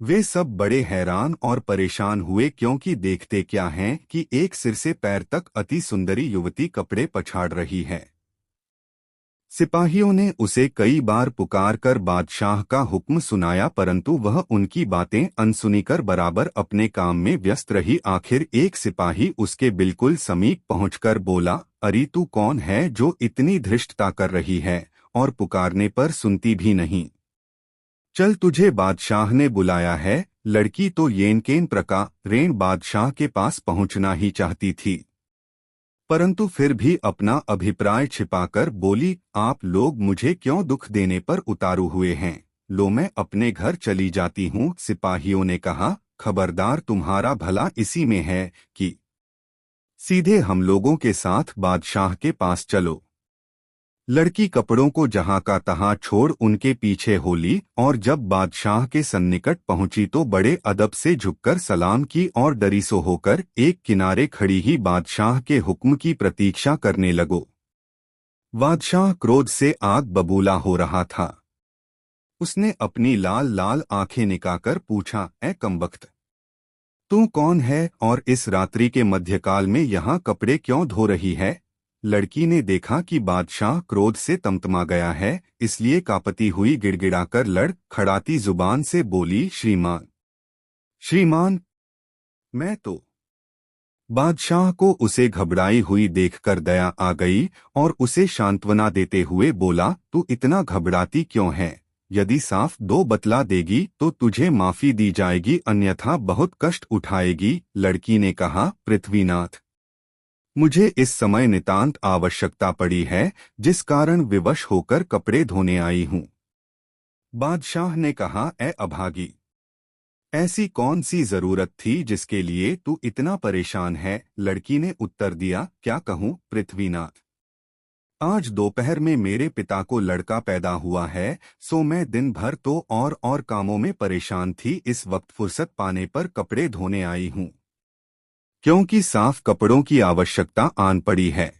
S1: वे सब बड़े हैरान और परेशान हुए क्योंकि देखते क्या हैं कि एक सिर से पैर तक अति सुंदरी युवती कपड़े पछाड़ रही है। सिपाहियों ने उसे कई बार पुकार कर बादशाह का हुक्म सुनाया परंतु वह उनकी बातें अनसुनी कर बराबर अपने काम में व्यस्त रही। आखिर एक सिपाही उसके बिल्कुल समीप पहुंचकर बोला, अरे तू कौन है जो इतनी धृष्टता कर रही है और पुकारने पर सुनती भी नहीं? चल, तुझे बादशाह ने बुलाया है। लड़की तो येनकेन प्रकारेण बादशाह के पास पहुंचना ही चाहती थी परंतु फिर भी अपना अभिप्राय छिपाकर बोली, आप लोग मुझे क्यों दुख देने पर उतारू हुए हैं? लो, मैं अपने घर चली जाती हूँ। सिपाहियों ने कहा, खबरदार, तुम्हारा भला इसी में है कि सीधे हम लोगों के साथ बादशाह के पास चलो। लड़की कपड़ों को जहां का तहां छोड़ उनके पीछे हो ली और जब बादशाह के सन्निकट पहुंची तो बड़े अदब से झुककर सलाम की और डरीसो होकर एक किनारे खड़ी ही बादशाह के हुक्म की प्रतीक्षा करने लगो। बादशाह क्रोध से आग बबूला हो रहा था। उसने अपनी लाल लाल आंखें निकाकर पूछा, ए कमबख्त, तू कौन है और इस रात्रि के मध्यकाल में यहाँ कपड़े क्यों धो रही है? लड़की ने देखा कि बादशाह क्रोध से तमतमा गया है, इसलिए कांपती हुई गिड़गिड़ाकर लड़खड़ाती जुबान से बोली, श्रीमान, श्रीमान, मैं तो। बादशाह को उसे घबराई हुई देखकर दया आ गई और उसे सांत्वना देते हुए बोला, तू इतना घबराती क्यों है? यदि साफ दो बतला देगी तो तुझे माफी दी जाएगी, अन्यथा बहुत कष्ट उठाएगी। लड़की ने कहा, पृथ्वीनाथ, मुझे इस समय नितांत आवश्यकता पड़ी है जिस कारण विवश होकर कपड़े धोने आई हूँ। बादशाह ने कहा, ए अभागी, ऐसी कौन सी जरूरत थी जिसके लिए तू इतना परेशान है? लड़की ने उत्तर दिया, क्या कहूँ पृथ्वीनाथ, आज दोपहर में मेरे पिता को लड़का पैदा हुआ है, सो मैं दिन भर तो और कामों में परेशान थी। इस वक्त फुर्सत पाने पर कपड़े धोने आई हूँ क्योंकि साफ कपड़ों की आवश्यकता आन पड़ी है।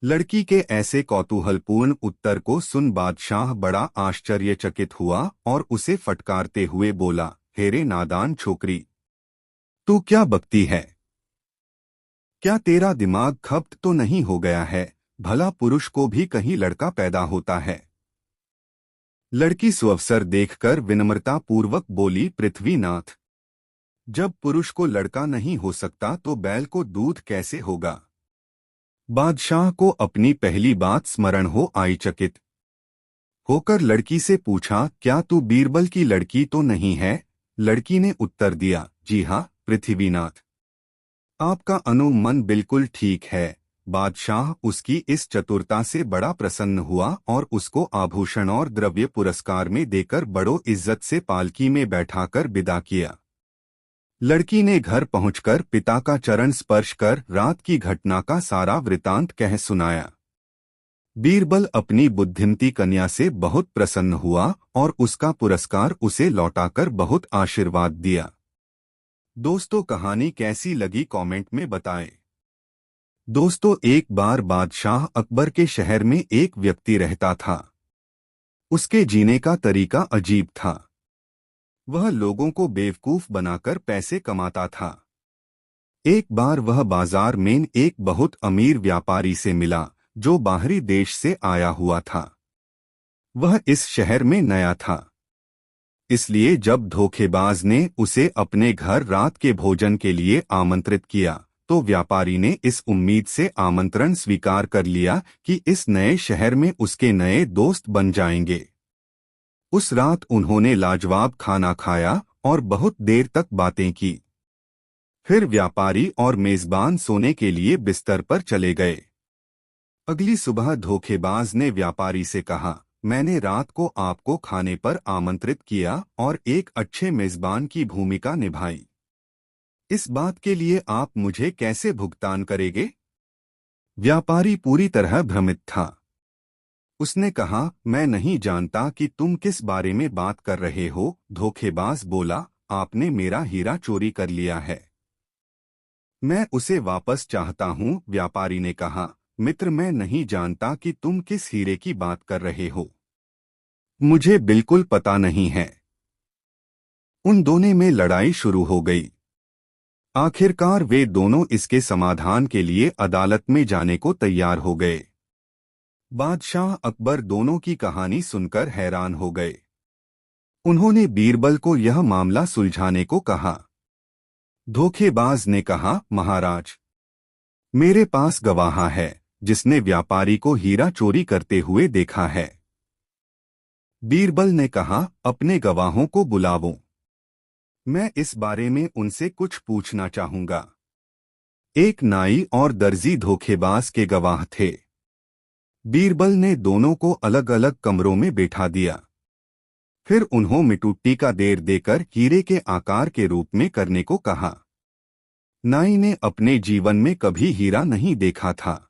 S1: लड़की के ऐसे कौतूहलपूर्ण उत्तर को सुन बादशाह बड़ा आश्चर्यचकित हुआ और उसे फटकारते हुए बोला, हेरे नादान छोकरी, तू क्या बकती है? क्या तेरा दिमाग खप्त तो नहीं हो गया है? भला पुरुष को भी कहीं लड़का पैदा होता है? लड़की सुअवसर देखकर विनम्रता पूर्वक बोली, पृथ्वीनाथ, जब पुरुष को लड़का नहीं हो सकता तो बैल को दूध कैसे होगा? बादशाह को अपनी पहली बात स्मरण हो आई। चकित होकर लड़की से पूछा, क्या तू बीरबल की लड़की तो नहीं है? लड़की ने उत्तर दिया, जी हाँ पृथ्वीनाथ, आपका अनुमान बिल्कुल ठीक है। बादशाह उसकी इस चतुरता से बड़ा प्रसन्न हुआ और उसको आभूषण और द्रव्य पुरस्कार में देकर बड़ो इज्जत से पालकी में बैठाकर विदा किया। लड़की ने घर पहुंचकर पिता का चरण स्पर्श कर रात की घटना का सारा वृतांत कह सुनाया। बीरबल अपनी बुद्धिमती कन्या से बहुत प्रसन्न हुआ और उसका पुरस्कार उसे लौटाकर बहुत आशीर्वाद दिया। दोस्तों कहानी कैसी लगी कमेंट में बताएं। दोस्तों एक बार बादशाह अकबर के शहर में एक व्यक्ति रहता था। उसके जीने का तरीका अजीब था। वह लोगों को बेवकूफ बनाकर पैसे कमाता था। एक बार वह बाजार में एक बहुत अमीर व्यापारी से मिला जो बाहरी देश से आया हुआ था। वह इस शहर में नया था, इसलिए जब धोखेबाज ने उसे अपने घर रात के भोजन के लिए आमंत्रित किया तो व्यापारी ने इस उम्मीद से आमंत्रण स्वीकार कर लिया कि इस नए शहर में उसके नए दोस्त बन जाएंगे। उस रात उन्होंने लाजवाब खाना खाया और बहुत देर तक बातें की। फिर व्यापारी और मेजबान सोने के लिए बिस्तर पर चले गए। अगली सुबह धोखेबाज ने व्यापारी से कहा, मैंने रात को आपको खाने पर आमंत्रित किया और एक अच्छे मेजबान की भूमिका निभाई। इस बात के लिए आप मुझे कैसे भुगतान करेंगे? व्यापारी पूरी तरह भ्रमित था। उसने कहा, मैं नहीं जानता कि तुम किस बारे में बात कर रहे हो। धोखेबाज बोला, आपने मेरा हीरा चोरी कर लिया है। मैं उसे वापस चाहता हूँ। व्यापारी ने कहा, मित्र मैं नहीं जानता कि तुम किस हीरे की बात कर रहे हो। मुझे बिल्कुल पता नहीं है। उन दोनों में लड़ाई शुरू हो गई। आखिरकार वे दोनों इसके समाधान के लिए अदालत में जाने को तैयार हो गए। बादशाह अकबर दोनों की कहानी सुनकर हैरान हो गए। उन्होंने बीरबल को यह मामला सुलझाने को कहा। धोखेबाज ने कहा, महाराज, मेरे पास गवाह है जिसने व्यापारी को हीरा चोरी करते हुए देखा है। बीरबल ने कहा, अपने गवाहों को बुलाओ, मैं इस बारे में उनसे कुछ पूछना चाहूंगा। एक नाई और दर्जी धोखेबाज के गवाह थे। बीरबल ने दोनों को अलग अलग कमरों में बैठा दिया। फिर उन्होंने मिट्टी का ढेर देकर हीरे के आकार के रूप में करने को कहा। नाई ने अपने जीवन में कभी हीरा नहीं देखा था।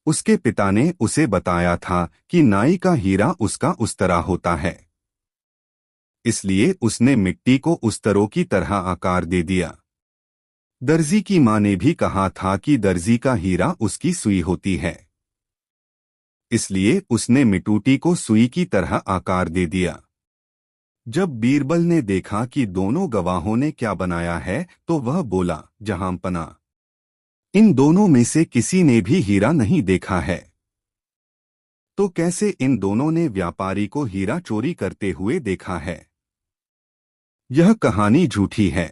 S1: उसके पिता ने उसे बताया था कि नाई का हीरा उसका उस्तरा होता है, इसलिए उसने मिट्टी को उस्तरों की तरह आकार दे दिया। दर्जी की मां ने भी कहा था कि दर्जी का हीरा उसकी सुई होती है, इसलिए उसने मिट्टी को सुई की तरह आकार दे दिया। जब बीरबल ने देखा कि दोनों गवाहों ने क्या बनाया है तो वह बोला, जहांपना, इन दोनों में से किसी ने भी हीरा नहीं देखा है, तो कैसे इन दोनों ने व्यापारी को हीरा चोरी करते हुए देखा है? यह कहानी झूठी है।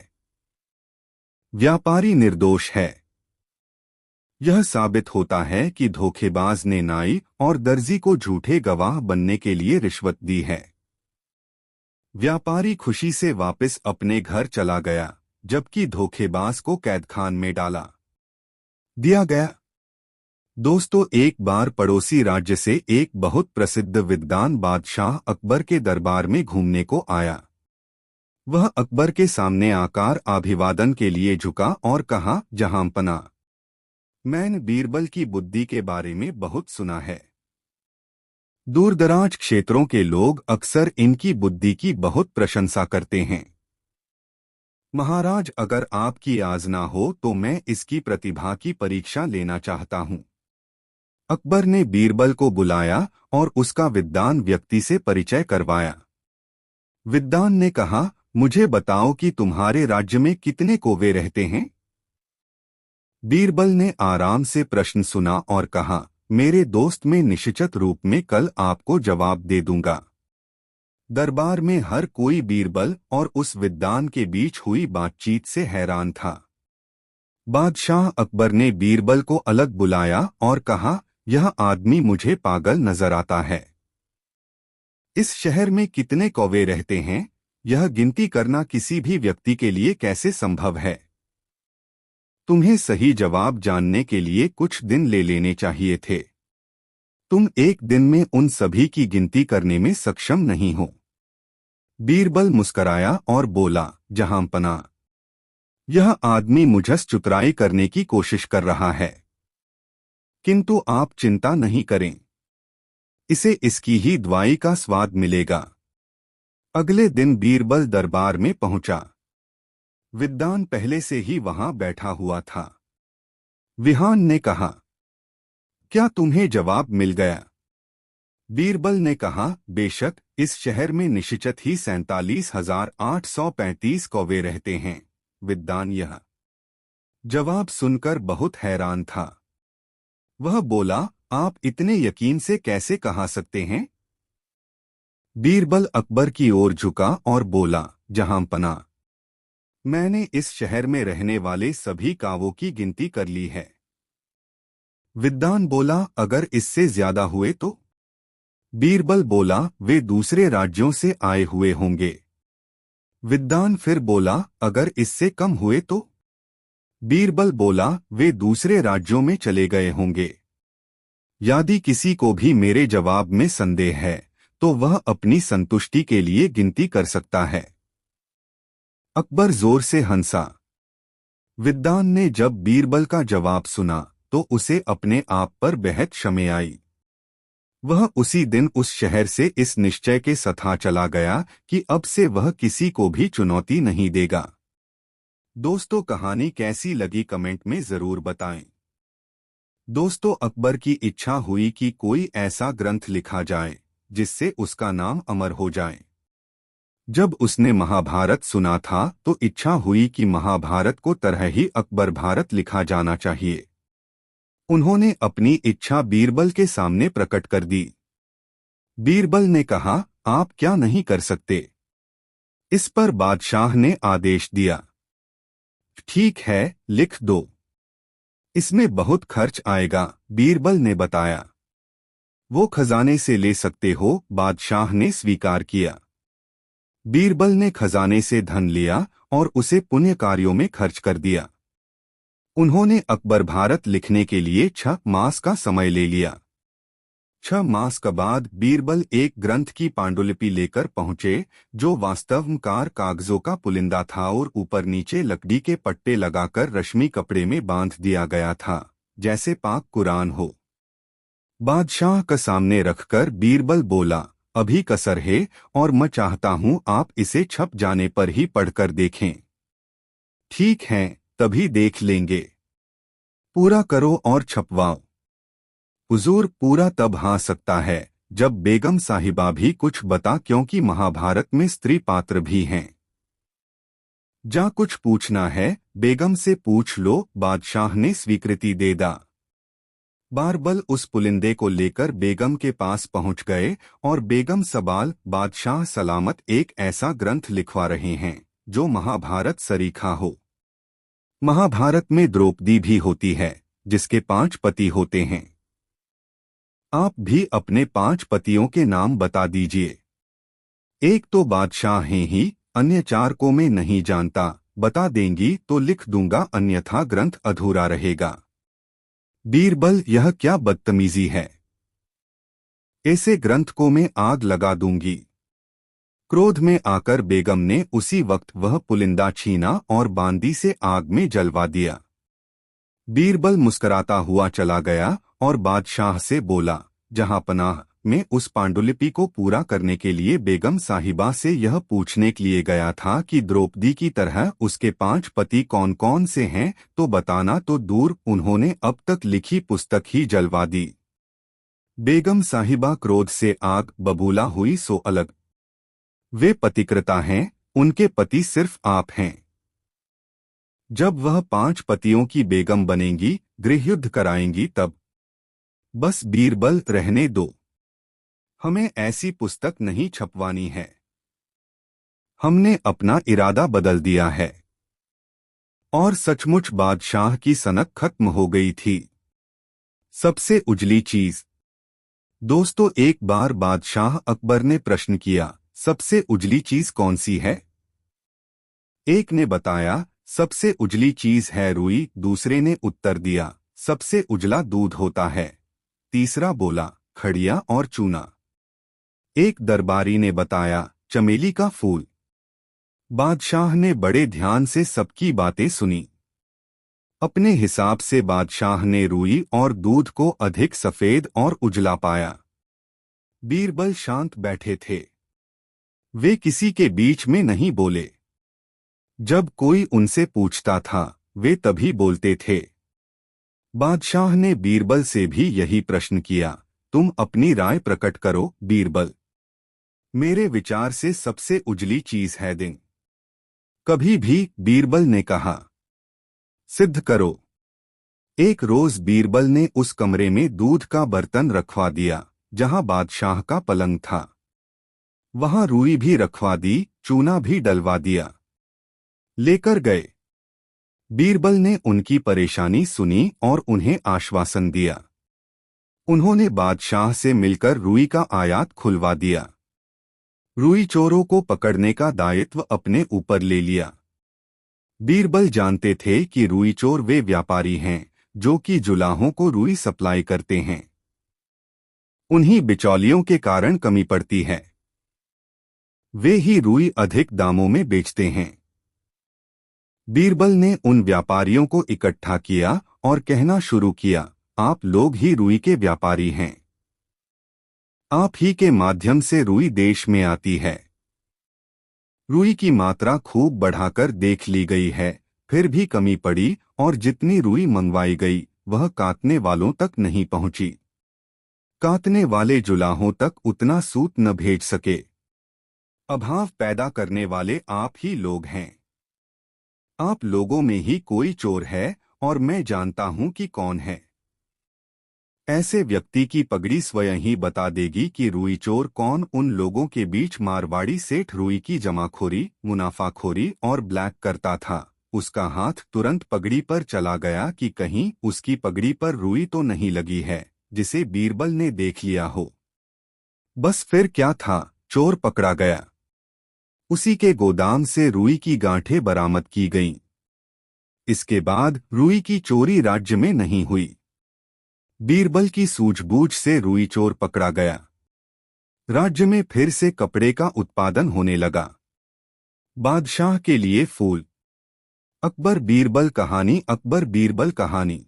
S1: व्यापारी निर्दोष है। यह साबित होता है कि धोखेबाज ने नाई और दर्जी को झूठे गवाह बनने के लिए रिश्वत दी है। व्यापारी खुशी से वापस अपने घर चला गया, जबकि धोखेबाज को कैदखान में डाला दिया गया। दोस्तों एक बार पड़ोसी राज्य से एक बहुत प्रसिद्ध विद्वान बादशाह अकबर के दरबार में घूमने को आया। वह अकबर के सामने आकर अभिवादन के लिए झुका और कहा, जहांपना, मैंने बीरबल की बुद्धि के बारे में बहुत सुना है। दूरदराज क्षेत्रों के लोग अक्सर इनकी बुद्धि की बहुत प्रशंसा करते हैं। महाराज, अगर आपकी आज्ञा हो तो मैं इसकी प्रतिभा की परीक्षा लेना चाहता हूँ। अकबर ने बीरबल को बुलाया और उसका विद्वान व्यक्ति से परिचय करवाया। विद्वान ने कहा, मुझे बताओ कि तुम्हारे राज्य में कितने कौवे रहते हैं? बीरबल ने आराम से प्रश्न सुना और कहा, मेरे दोस्त, मैं निश्चित रूप में कल आपको जवाब दे दूंगा। दरबार में हर कोई बीरबल और उस विद्वान के बीच हुई बातचीत से हैरान था। बादशाह अकबर ने बीरबल को अलग बुलाया और कहा, यह आदमी मुझे पागल नजर आता है। इस शहर में कितने कौवे रहते हैं, यह गिनती करना किसी भी व्यक्ति के लिए कैसे संभव है? तुम्हें सही जवाब जानने के लिए कुछ दिन ले लेने चाहिए थे। तुम एक दिन में उन सभी की गिनती करने में सक्षम नहीं हो। बीरबल मुस्कराया और बोला, जहांपना, यह आदमी मुझसे चतुराई करने की कोशिश कर रहा है, किंतु आप चिंता नहीं करें, इसे इसकी ही दवाई का स्वाद मिलेगा। अगले दिन बीरबल दरबार में पहुंचा। विद्वान पहले से ही वहां बैठा हुआ था। विहान ने कहा, क्या तुम्हें जवाब मिल गया? बीरबल ने कहा, बेशक, इस शहर में निश्चित ही 47,835 कौवे रहते हैं। विद्वान यह जवाब सुनकर बहुत हैरान था। वह बोला, आप इतने यकीन से कैसे कहा सकते हैं? बीरबल अकबर की ओर झुका और बोला, जहांपना, मैंने इस शहर में रहने वाले सभी कावों की गिनती कर ली है। विद्वान बोला, अगर इससे ज्यादा हुए तो? बीरबल बोला, वे दूसरे राज्यों से आए हुए होंगे। विद्वान फिर बोला, अगर इससे कम हुए तो? बीरबल बोला, वे दूसरे राज्यों में चले गए होंगे। यदि किसी को भी मेरे जवाब में संदेह है तो वह अपनी संतुष्टि के लिए गिनती कर सकता है। अकबर जोर से हंसा। विद्वान ने जब बीरबल का जवाब सुना तो उसे अपने आप पर बेहद शर्म आई। वह उसी दिन उस शहर से इस निश्चय के साथ चला गया कि अब से वह किसी को भी चुनौती नहीं देगा। दोस्तों, कहानी कैसी लगी कमेंट में जरूर बताएं। दोस्तों, अकबर की इच्छा हुई कि कोई ऐसा ग्रंथ लिखा जाए जिससे उसका नाम अमर हो जाए। जब उसने महाभारत सुना था तो इच्छा हुई कि महाभारत को तरह ही अकबर भारत लिखा जाना चाहिए। उन्होंने अपनी इच्छा बीरबल के सामने प्रकट कर दी। बीरबल ने कहा, आप क्या नहीं कर सकते? इस पर बादशाह ने आदेश दिया, ठीक है, लिख दो। इसमें बहुत खर्च आएगा, बीरबल ने बताया। वो खजाने से ले सकते हो, बादशाह ने स्वीकार किया। बीरबल ने खजाने से धन लिया और उसे पुण्य कार्यों में खर्च कर दिया। उन्होंने अकबर भारत लिखने के लिए 6 मास का समय ले लिया। 6 मास के बाद बीरबल एक ग्रंथ की पांडुलिपि लेकर पहुंचे जो वास्तवकार कागजों का पुलिंदा था और ऊपर नीचे लकड़ी के पट्टे लगाकर रश्मि कपड़े में बांध दिया गया था, जैसे पाक कुरान हो। बादशाह का सामने रखकर बीरबल बोला, अभी कसर है और मैं चाहता हूं आप इसे छप जाने पर ही पढ़कर देखें। ठीक है, तभी देख लेंगे। पूरा करो और छपवाओ। हुजूर, पूरा तब हाँ सकता है जब बेगम साहिबा भी कुछ बता, क्योंकि महाभारत में स्त्री पात्र भी हैं। जा कुछ पूछना है बेगम से पूछ लो, बादशाह ने स्वीकृति दे दा। बीरबल उस पुलिंदे को लेकर बेगम के पास पहुंच गए और बेगम सवाल, बादशाह सलामत एक ऐसा ग्रंथ लिखवा रहे हैं जो महाभारत सरीखा हो। महाभारत में द्रौपदी भी होती है जिसके 5 पति होते हैं। आप भी अपने 5 पतियों के नाम बता दीजिए। एक तो बादशाह हैं ही, अन्य 4 को मैं नहीं जानता, बता देंगी तो लिख दूंगा, अन्यथा ग्रंथ अधूरा रहेगा। बीरबल, यह क्या बदतमीजी है? ऐसे ग्रंथ को मैं आग लगा दूंगी। क्रोध में आकर बेगम ने उसी वक्त वह पुलिंदा छीना और बांदी से आग में जलवा दिया। बीरबल मुस्कराता हुआ चला गया और बादशाह से बोला, जहांपनाह, मैं उस पांडुलिपि को पूरा करने के लिए बेगम साहिबा से यह पूछने के लिए गया था कि द्रौपदी की तरह उसके 5 पति कौन कौन से हैं, तो बताना तो दूर, उन्होंने अब तक लिखी पुस्तक ही जलवा दी। बेगम साहिबा क्रोध से आग बबूला हुई सो अलग। वे पतिव्रता हैं, उनके पति सिर्फ आप हैं। जब वह 5 पतियों की बेगम बनेंगी, गृहयुद्ध कराएंगी तब। बस बीरबल, रहने दो। हमें ऐसी पुस्तक नहीं छपवानी है। हमने अपना इरादा बदल दिया है। और सचमुच बादशाह की सनक खत्म हो गई थी। सबसे उजली चीज। दोस्तों, एक बार बादशाह अकबर ने प्रश्न किया, सबसे उजली चीज कौन सी है? एक ने बताया, सबसे उजली चीज है रुई। दूसरे ने उत्तर दिया, सबसे उजला दूध होता है। तीसरा बोला, खड़िया और चूना। एक दरबारी ने बताया, चमेली का फूल। बादशाह ने बड़े ध्यान से सबकी बातें सुनी। अपने हिसाब से बादशाह ने रुई और दूध को अधिक सफेद और उजला पाया। बीरबल शांत बैठे थे। वे किसी के बीच में नहीं बोले। जब कोई उनसे पूछता था वे तभी बोलते थे। बादशाह ने बीरबल से भी यही प्रश्न किया। तुम अपनी राय प्रकट करो बीरबल। मेरे विचार से सबसे उजली चीज है दिन। कभी भी, बीरबल ने कहा। सिद्ध करो। एक रोज बीरबल ने उस कमरे में दूध का बर्तन रखवा दिया जहां बादशाह का पलंग था। वहां रुई भी रखवा दी, चूना भी डलवा दिया। लेकर गए। बीरबल ने उनकी परेशानी सुनी और उन्हें आश्वासन दिया। उन्होंने बादशाह से मिलकर रुई का आयात खुलवा दिया। रुई चोरों को पकड़ने का दायित्व अपने ऊपर ले लिया। बीरबल जानते थे कि रुई चोर वे व्यापारी हैं जो कि जुलाहों को रुई सप्लाई करते हैं। उन्हीं बिचौलियों के कारण कमी पड़ती है। वे ही रुई अधिक दामों में बेचते हैं। बीरबल ने उन व्यापारियों को इकट्ठा किया और कहना शुरू किया, आप लोग ही रुई के व्यापारी हैं। आप ही के माध्यम से रुई देश में आती है। रुई की मात्रा खूब बढ़ाकर देख ली गई है, फिर भी कमी पड़ी और जितनी रुई मंगवाई गई वह काटने वालों तक नहीं पहुंची। काटने वाले जुलाहों तक उतना सूत न भेज सके। अभाव पैदा करने वाले आप ही लोग हैं। आप लोगों में ही कोई चोर है और मैं जानता हूं कि कौन है। ऐसे व्यक्ति की पगड़ी स्वयं ही बता देगी कि रुई चोर कौन। उन लोगों के बीच मारवाड़ी सेठ रुई की जमाखोरी, मुनाफाखोरी और ब्लैक करता था। उसका हाथ तुरंत पगड़ी पर चला गया कि कहीं उसकी पगड़ी पर रुई तो नहीं लगी है जिसे बीरबल ने देख लिया हो। बस फिर क्या था, चोर पकड़ा गया। उसी के गोदाम से रुई की गांठें बरामद की गईं। इसके बाद रुई की चोरी राज्य में नहीं हुई। बीरबल की सूझबूझ से रुई चोर पकड़ा गया। राज्य में फिर से कपड़े का उत्पादन होने लगा। बादशाह के लिए फूल। अकबर बीरबल कहानी। अकबर बीरबल कहानी।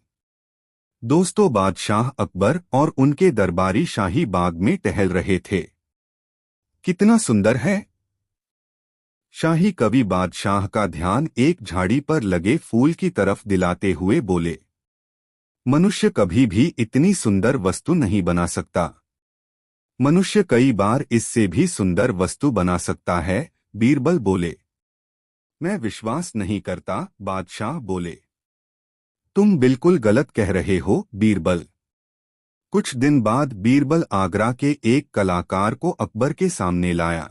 S1: दोस्तों, बादशाह अकबर और उनके दरबारी शाही बाग में टहल रहे थे। कितना सुंदर है। शाही कवि बादशाह का ध्यान एक झाड़ी पर लगे फूल की तरफ दिलाते हुए बोले, मनुष्य कभी भी इतनी सुंदर वस्तु नहीं बना सकता। मनुष्य कई बार इससे भी सुंदर वस्तु बना सकता है। बीरबल बोले, मैं विश्वास नहीं करता। बादशाह बोले, तुम बिल्कुल गलत कह रहे हो बीरबल। कुछ दिन बाद बीरबल आगरा के एक कलाकार को अकबर के सामने लाया।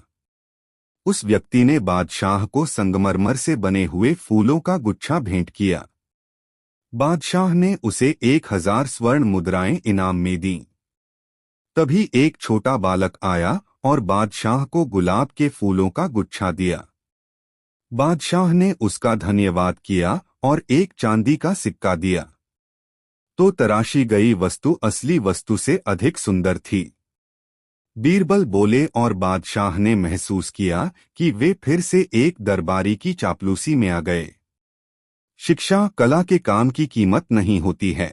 S1: उस व्यक्ति ने बादशाह को संगमरमर से बने हुए फूलों का गुच्छा भेंट किया। बादशाह ने उसे 1000 स्वर्ण मुद्राएं इनाम में दीं। तभी एक छोटा बालक आया और बादशाह को गुलाब के फूलों का गुच्छा दिया। बादशाह ने उसका धन्यवाद किया और एक चांदी का सिक्का दिया। तो तराशी गई वस्तु असली वस्तु से अधिक सुंदर थी। बीरबल बोले और बादशाह ने महसूस किया कि वे फिर से एक दरबारी की चापलूसी में आ गए। शिक्षा, कला के काम की कीमत नहीं होती है।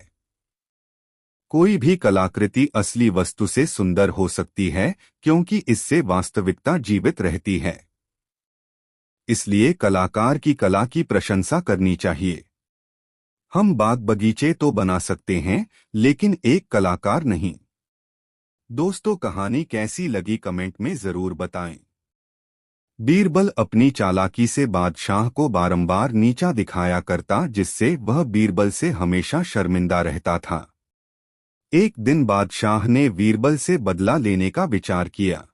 S1: कोई भी कलाकृति असली वस्तु से सुंदर हो सकती है क्योंकि इससे वास्तविकता जीवित रहती है। इसलिए कलाकार की कला की प्रशंसा करनी चाहिए। हम बाग बगीचे तो बना सकते हैं लेकिन एक कलाकार नहीं। दोस्तों, कहानी कैसी लगी कमेंट में जरूर बताएं। बीरबल अपनी चालाकी से बादशाह को बारंबार नीचा दिखाया करता जिससे वह बीरबल से हमेशा शर्मिंदा रहता था। एक दिन बादशाह ने बीरबल से बदला लेने का विचार किया।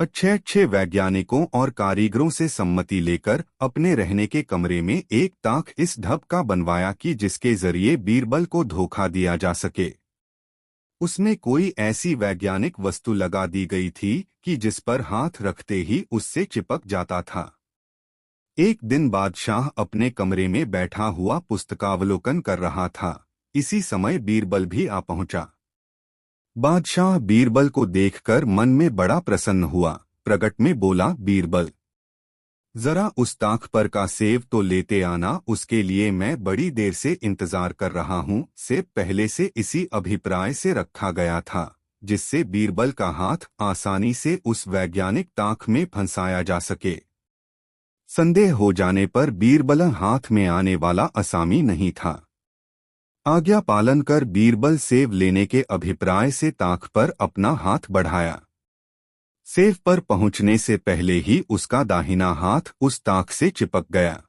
S1: अच्छे अच्छे वैज्ञानिकों और कारीगरों से सम्मति लेकर अपने रहने के कमरे में एक ताक इस ढब का बनवाया कि जिसके जरिए बीरबल को धोखा दिया जा सके। उसमें कोई ऐसी वैज्ञानिक वस्तु लगा दी गई थी कि जिस पर हाथ रखते ही उससे चिपक जाता था। एक दिन बादशाह अपने कमरे में बैठा हुआ पुस्तकावलोकन कर रहा था। इसी समय बीरबल भी आ पहुंचा। बादशाह बीरबल को देखकर मन में बड़ा प्रसन्न हुआ। प्रगट में बोला, बीरबल, जरा उस ताख पर का सेब तो लेते आना, उसके लिए मैं बड़ी देर से इंतजार कर रहा हूँ। सेब पहले से इसी अभिप्राय से रखा गया था जिससे बीरबल का हाथ आसानी से उस वैज्ञानिक ताख में फंसाया जा सके। संदेह हो जाने पर बीरबल हाथ में आने वाला असामी नहीं था। आज्ञा पालन कर बीरबल सेव लेने के अभिप्राय से ताक पर अपना हाथ बढ़ाया। सेव पर पहुंचने से पहले ही उसका दाहिना हाथ उस ताक से चिपक गया।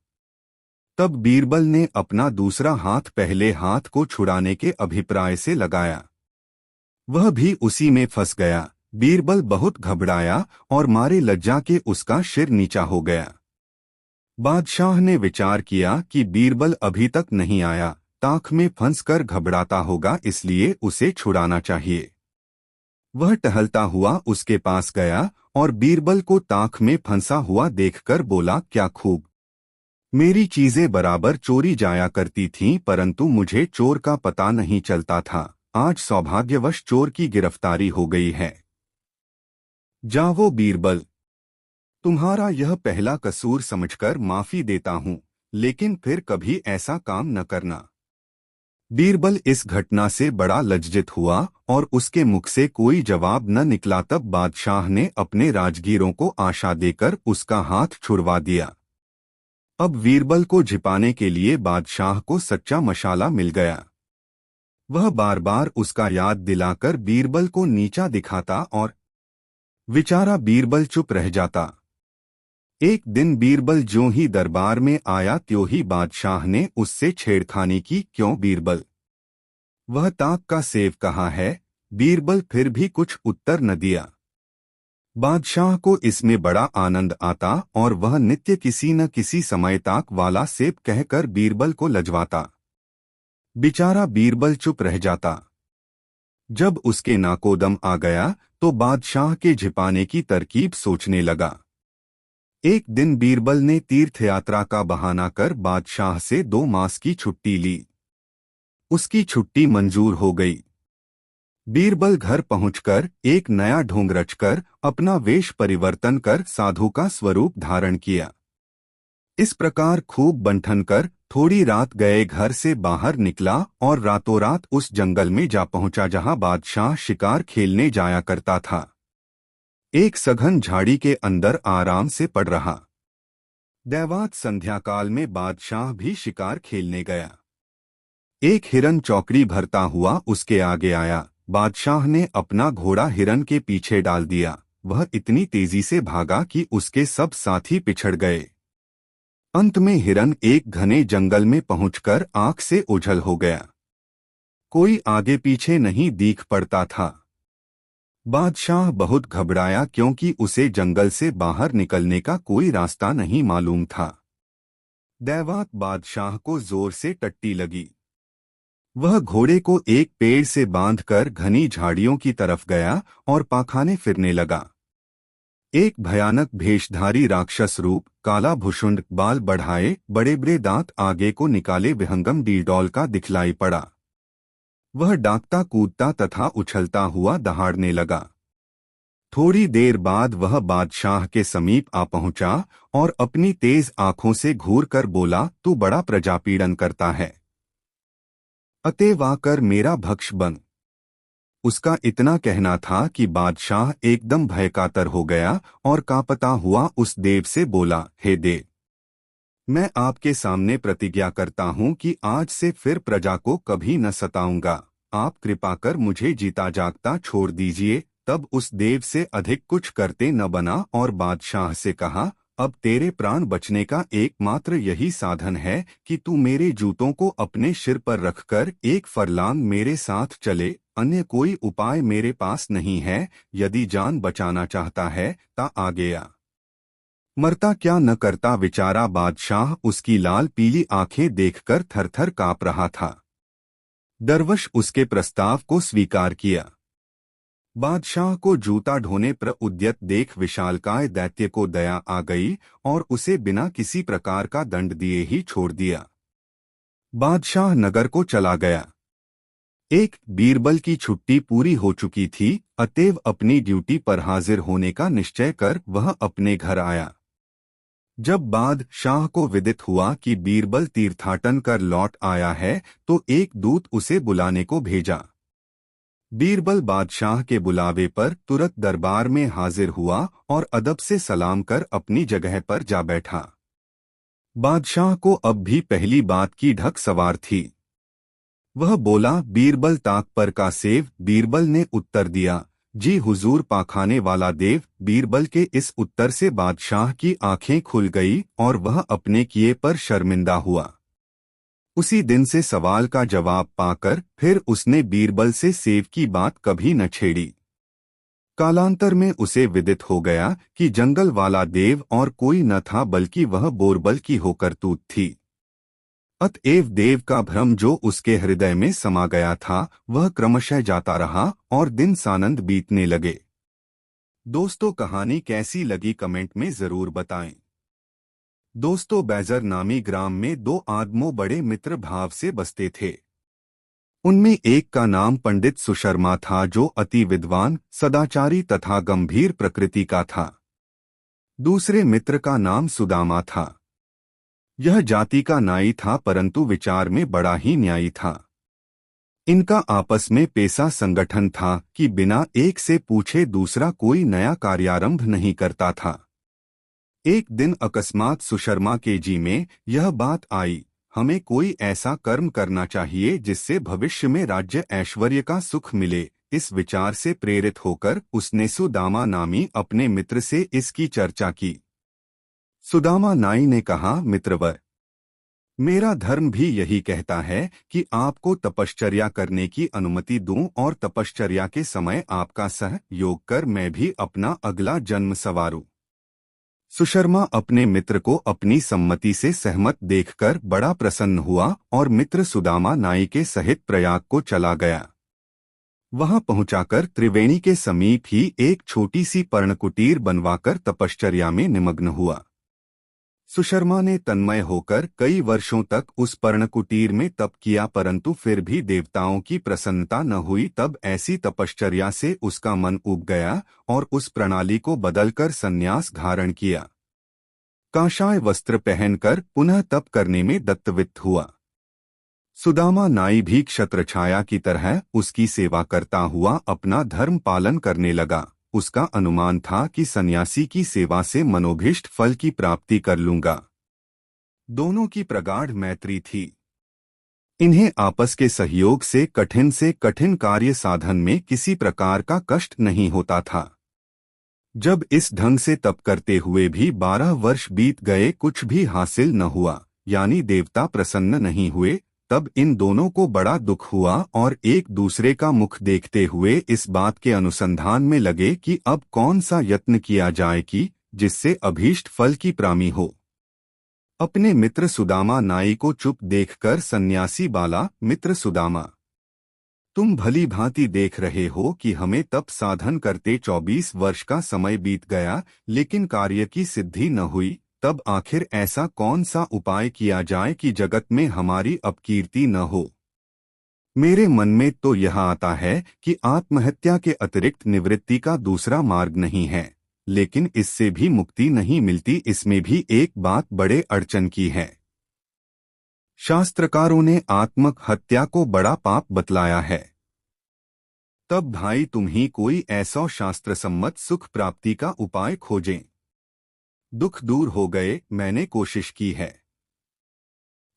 S1: तब बीरबल ने अपना दूसरा हाथ पहले हाथ को छुड़ाने के अभिप्राय से लगाया। वह भी उसी में फंस गया। बीरबल बहुत घबराया और मारे लज्जा के उसका सिर नीचा हो गया। बादशाह ने विचार किया कि बीरबल अभी तक नहीं आया, ताक में फंसकर घबराता होगा, इसलिए उसे छुड़ाना चाहिए। वह टहलता हुआ उसके पास गया और बीरबल को ताक में फंसा हुआ देखकर बोला, क्या खूब! मेरी चीजें बराबर चोरी जाया करती थीं, परंतु मुझे चोर का पता नहीं चलता था। आज सौभाग्यवश चोर की गिरफ्तारी हो गई है। जाओ बीरबल, तुम्हारा यह पहला कसूर समझकर माफी देता हूं, लेकिन फिर कभी ऐसा काम न करना। बीरबल इस घटना से बड़ा लज्जित हुआ और उसके मुख से कोई जवाब न निकला। तब बादशाह ने अपने राजगीरों को आशा देकर उसका हाथ छुड़वा दिया। अब बीरबल को छिपाने के लिए बादशाह को सच्चा मशाला मिल गया। वह बार बार उसका याद दिलाकर बीरबल को नीचा दिखाता और बेचारा बीरबल चुप रह जाता। एक दिन बीरबल ज्यों ही दरबार में आया त्यों ही बादशाह ने उससे छेड़खानी की। क्यों बीरबल, वह ताक का सेव कहाँ है? बीरबल फिर भी कुछ उत्तर न दिया। बादशाह को इसमें बड़ा आनंद आता और वह नित्य किसी न किसी समय ताक वाला सेब कहकर बीरबल को लजवाता। बेचारा बीरबल चुप रह जाता। जब उसके नाकोदम आ गया तो बादशाह के छिपाने की तरकीब सोचने लगा। एक दिन बीरबल ने तीर्थ यात्रा का बहाना कर बादशाह से 2 मास की छुट्टी ली। उसकी छुट्टी मंजूर हो गई। बीरबल घर पहुंचकर एक नया ढोंग रचकर अपना वेश परिवर्तन कर साधु का स्वरूप धारण किया। इस प्रकार खूब बंठन कर थोड़ी रात गए घर से बाहर निकला और रातों रात उस जंगल में जा पहुंचा जहां बादशाह शिकार खेलने जाया करता था। एक सघन झाड़ी के अंदर आराम से पड़ रहा। दैवात संध्याकाल में बादशाह भी शिकार खेलने गया। एक हिरन चौकड़ी भरता हुआ उसके आगे आया। बादशाह ने अपना घोड़ा हिरन के पीछे डाल दिया। वह इतनी तेजी से भागा कि उसके सब साथी पिछड़ गए। अंत में हिरन एक घने जंगल में पहुंचकर आंख से ओझल हो गया। कोई आगे पीछे नहीं दिख पड़ता था। बादशाह बहुत घबराया क्योंकि उसे जंगल से बाहर निकलने का कोई रास्ता नहीं मालूम था। दैवात बादशाह को जोर से टट्टी लगी। वह घोड़े को एक पेड़ से बांधकर घनी झाड़ियों की तरफ गया और पाखाने फिरने लगा। एक भयानक भेषधारी राक्षस रूप, काला भुषुंड, बाल बढ़ाए, बड़े बड़े दांत आगे को निकाले विहंगम डीडौल का दिखलाई पड़ा। वह डांकता कूदता तथा उछलता हुआ दहाड़ने लगा। थोड़ी देर बाद वह बादशाह के समीप आ पहुंचा और अपनी तेज आंखों से घूर कर बोला, तू बड़ा प्रजापीड़न करता है, अतएव आकर मेरा भक्ष बन। उसका इतना कहना था कि बादशाह एकदम भयकातर हो गया और कांपता हुआ उस देव से बोला, हे देव, मैं आपके सामने प्रतिज्ञा करता हूं कि आज से फिर प्रजा को कभी न सताऊंगा। आप कृपा कर मुझे जीता जागता छोड़ दीजिए। तब उस देव से अधिक कुछ करते न बना और बादशाह से कहा, अब तेरे प्राण बचने का एकमात्र यही साधन है कि तू मेरे जूतों को अपने सिर पर रखकर 1 फरलांग मेरे साथ चले। अन्य कोई उपाय मेरे पास नहीं है। यदि जान बचाना चाहता है ता आगे आ। मरता क्या न करता। बेचारा बादशाह उसकी लाल पीली आंखें देखकर थरथर कांप रहा था। दरवश उसके प्रस्ताव को स्वीकार किया। बादशाह को जूता ढोने पर उद्यत देख विशालकाय दैत्य को दया आ गई और उसे बिना किसी प्रकार का दंड दिए ही छोड़ दिया। बादशाह नगर को चला गया। एक बीरबल की छुट्टी पूरी हो चुकी थी, अतएव अपनी ड्यूटी पर हाजिर होने का निश्चय कर वह अपने घर आया। जब बादशाह को विदित हुआ कि बीरबल तीर्थाटन कर लौट आया है तो एक दूत उसे बुलाने को भेजा। बीरबल बादशाह के बुलावे पर तुरंत दरबार में हाजिर हुआ और अदब से सलाम कर अपनी जगह पर जा बैठा। बादशाह को अब भी पहली बात की ढक सवार थी। वह बोला, बीरबल ताक पर का सेव। बीरबल ने उत्तर दिया, जी हुजूर पाखाने वाला देव। बीरबल के इस उत्तर से बादशाह की आंखें खुल गई और वह अपने किए पर शर्मिंदा हुआ। उसी दिन से सवाल का जवाब पाकर फिर उसने बीरबल से सेव की बात कभी न छेड़ी। कालांतर में उसे विदित हो गया कि जंगल वाला देव और कोई न था बल्कि वह बोरबल की होकरतूत थी। अतएव देव का भ्रम जो उसके हृदय में समा गया था वह क्रमशः जाता रहा और दिन सानंद बीतने लगे। दोस्तों, कहानी कैसी लगी कमेंट में जरूर बताएं। दोस्तों, बैजर नामी ग्राम में दो आदमों बड़े मित्र भाव से बसते थे। उनमें एक का नाम पंडित सुशर्मा था जो अति विद्वान, सदाचारी तथा गंभीर प्रकृति का था। दूसरे मित्र का नाम सुदामा था। यह जाति का नाई था परंतु विचार में बड़ा ही न्यायी था। इनका आपस में पेशा संगठन था कि बिना एक से पूछे दूसरा कोई नया कार्यारंभ नहीं करता था। एक दिन अकस्मात सुशर्मा के जी में यह बात आई, हमें कोई ऐसा कर्म करना चाहिए जिससे भविष्य में राज्य ऐश्वर्य का सुख मिले। इस विचार से प्रेरित होकर उसने सुदामा नामी अपने मित्र से इसकी चर्चा की। सुदामा नाई ने कहा, मित्रवर, मेरा धर्म भी यही कहता है कि आपको तपश्चर्या करने की अनुमति दूं और तपश्चर्या के समय आपका सहयोग कर मैं भी अपना अगला जन्म संवारूं। सुशर्मा अपने मित्र को अपनी सम्मति से सहमत देखकर बड़ा प्रसन्न हुआ और मित्र सुदामा नाई के सहित प्रयाग को चला गया। वहां पहुंचाकर त्रिवेणी के समीप ही एक छोटी सी पर्णकुटीर बनवाकर तपश्चर्या में निमग्न हुआ। सुशर्मा ने तन्मय होकर कई वर्षों तक उस पर्णकुटीर में तप किया परंतु फिर भी देवताओं की प्रसन्नता न हुई। तब ऐसी तपश्चर्या से उसका मन उब गया और उस प्रणाली को बदलकर संन्यास धारण किया। कांशाय वस्त्र पहनकर पुनः तप करने में दत्तवित हुआ। सुदामा नाई भी क्षत्रछाया की तरह उसकी सेवा करता हुआ अपना धर्म पालन करने लगा। उसका अनुमान था कि सन्यासी की सेवा से मनोभीष्ट फल की प्राप्ति कर लूंगा। दोनों की प्रगाढ़ मैत्री थी। इन्हें आपस के सहयोग से कठिन कार्य साधन में किसी प्रकार का कष्ट नहीं होता था। जब इस ढंग से तप करते हुए भी 12 वर्ष बीत गए, कुछ भी हासिल न हुआ, यानी देवता प्रसन्न नहीं हुए, तब इन दोनों को बड़ा दुख हुआ और एक दूसरे का मुख देखते हुए इस बात के अनुसंधान में लगे कि अब कौन सा यत्न किया जाए कि जिससे अभीष्ट फल की प्राप्ति हो। अपने मित्र सुदामा नाई को चुप देखकर सन्यासी बाला, मित्र सुदामा, तुम भली भांति देख रहे हो कि हमें तप साधन करते 24 वर्ष का समय बीत गया लेकिन कार्य की सिद्धि न हुई। तब आखिर ऐसा कौन सा उपाय किया जाए कि जगत में हमारी अपकीर्ति न हो। मेरे मन में तो यह आता है कि आत्महत्या के अतिरिक्त निवृत्ति का दूसरा मार्ग नहीं है, लेकिन इससे भी मुक्ति नहीं मिलती। इसमें भी एक बात बड़े अड़चन की है। शास्त्रकारों ने आत्मक हत्या को बड़ा पाप बतलाया है। तब भाई तुम ही कोई ऐसा शास्त्र सम्मत सुख प्राप्ति का उपाय खोजें। दुख दूर हो गए, मैंने कोशिश की है।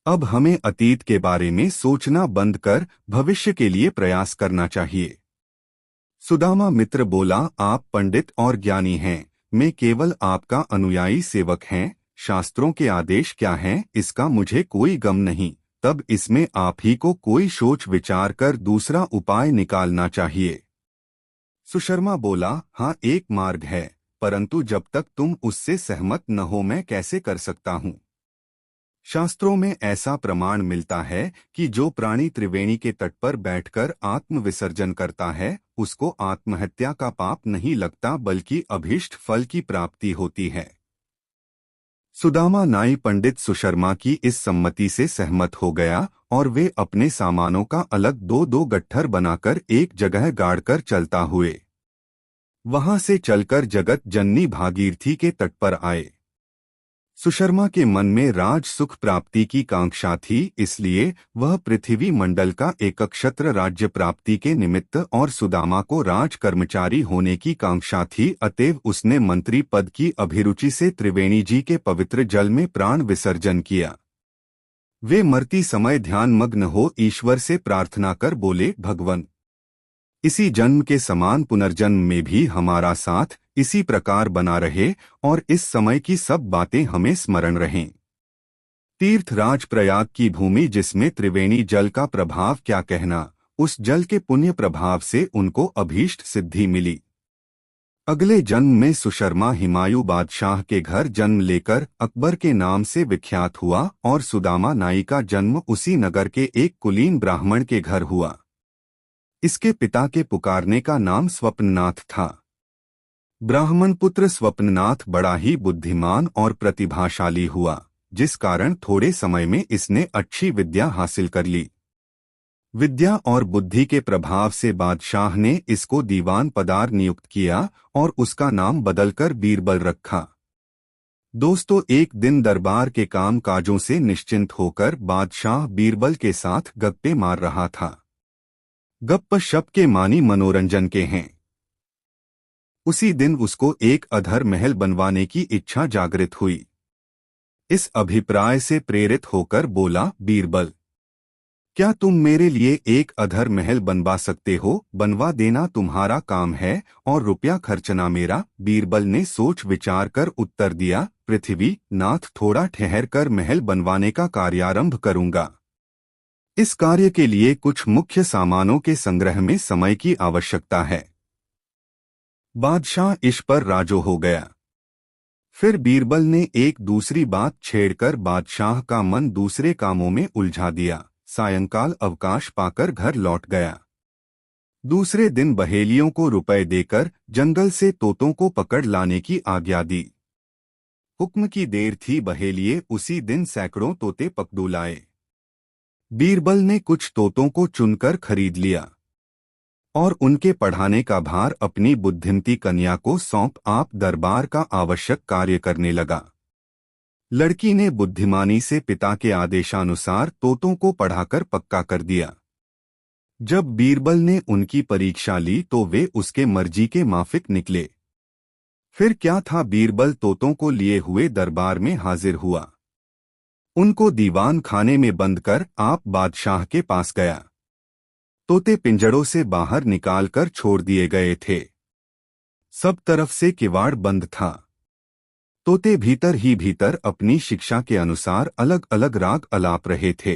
S1: अब हमें अतीत के बारे में सोचना बंद कर भविष्य के लिए प्रयास करना चाहिए। सुदामा मित्र बोला, आप पंडित और ज्ञानी हैं, मैं केवल आपका अनुयायी सेवक हैं। शास्त्रों के आदेश क्या हैं इसका मुझे कोई गम नहीं। तब इसमें आप ही को कोई सोच विचार कर दूसरा उपाय निकालना चाहिए। सुशर्मा बोला, हाँ, एक मार्ग है, परंतु जब तक तुम उससे सहमत न हो मैं कैसे कर सकता हूँ। शास्त्रों में ऐसा प्रमाण मिलता है कि जो प्राणी त्रिवेणी के तट पर बैठकर आत्म विसर्जन करता है उसको आत्महत्या का पाप नहीं लगता बल्कि अभीष्ट फल की प्राप्ति होती है। सुदामा नाई पंडित सुशर्मा की इस सम्मति से सहमत हो गया और वे अपने सामानों का अलग दो दो गट्ठर बनाकर एक जगह गाड़कर चलता हुए वहां से चलकर जगत जननी भागीरथी के तट पर आए। सुशर्मा के मन में राज सुख प्राप्ति की कांक्षा थी, इसलिए वह पृथ्वी मंडल का एकक्षत्र राज्य प्राप्ति के निमित्त और सुदामा को राज कर्मचारी होने की कांक्षा थी, अतएव उसने मंत्री पद की अभिरुचि से त्रिवेणी जी के पवित्र जल में प्राण विसर्जन किया। वे मरती समय ध्यानमग्न हो ईश्वर से प्रार्थना कर बोले, भगवन, इसी जन्म के समान पुनर्जन्म में भी हमारा साथ इसी प्रकार बना रहे और इस समय की सब बातें हमें स्मरण रहें। तीर्थराज प्रयाग की भूमि जिसमें त्रिवेणी जल का प्रभाव क्या कहना, उस जल के पुण्य प्रभाव से उनको अभीष्ट सिद्धि मिली। अगले जन्म में सुशर्मा हिमायू बादशाह के घर जन्म लेकर अकबर के नाम से विख्यात हुआ और सुदामा नाई का जन्म उसी नगर के एक कुलीन ब्राह्मण के घर हुआ। इसके पिता के पुकारने का नाम स्वप्ननाथ था। ब्राह्मण पुत्र स्वप्ननाथ बड़ा ही बुद्धिमान और प्रतिभाशाली हुआ, जिस कारण थोड़े समय में इसने अच्छी विद्या हासिल कर ली। विद्या और बुद्धि के प्रभाव से बादशाह ने इसको दीवान पदार नियुक्त किया और उसका नाम बदलकर बीरबल रखा। दोस्तों, एक दिन दरबार के काम काजों से निश्चिंत होकर बादशाह बीरबल के साथ गप्पे मार रहा था। गप्प शप के मानी मनोरंजन के हैं। उसी दिन उसको एक अधर महल बनवाने की इच्छा जागृत हुई। इस अभिप्राय से प्रेरित होकर बोला, बीरबल, क्या तुम मेरे लिए एक अधर महल बनवा सकते हो? बनवा देना तुम्हारा काम है और रुपया खर्चना मेरा। बीरबल ने सोच विचार कर उत्तर दिया, पृथ्वी नाथ, थोड़ा ठहर कर महल बनवाने का कार्यारंभ करूंगा। इस कार्य के लिए कुछ मुख्य सामानों के संग्रह में समय की आवश्यकता है। बादशाह इस पर राजो हो गया। फिर बीरबल ने एक दूसरी बात छेड़कर बादशाह का मन दूसरे कामों में उलझा दिया। सायंकाल अवकाश पाकर घर लौट गया। दूसरे दिन बहेलियों को रुपए देकर जंगल से तोतों को पकड़ लाने की आज्ञा दी। हुक्म की देर थी, बहेलिये उसी दिन सैकड़ों तोते पकड़ू लाए। बीरबल ने कुछ तोतों को चुनकर खरीद लिया और उनके पढ़ाने का भार अपनी बुद्धिमती कन्या को सौंप आप दरबार का आवश्यक कार्य करने लगा। लड़की ने बुद्धिमानी से पिता के आदेशानुसार तोतों को पढ़ाकर पक्का कर दिया। जब बीरबल ने उनकी परीक्षा ली तो वे उसके मर्जी के माफिक निकले। फिर क्या था, बीरबल तोतों को लिए हुए दरबार में हाजिर हुआ। उनको दीवान खाने में बंद कर आप बादशाह के पास गया। तोते पिंजड़ों से बाहर निकालकर छोड़ दिए गए थे। सब तरफ से किवाड़ बंद था। तोते भीतर ही भीतर अपनी शिक्षा के अनुसार अलग अलग राग अलाप रहे थे।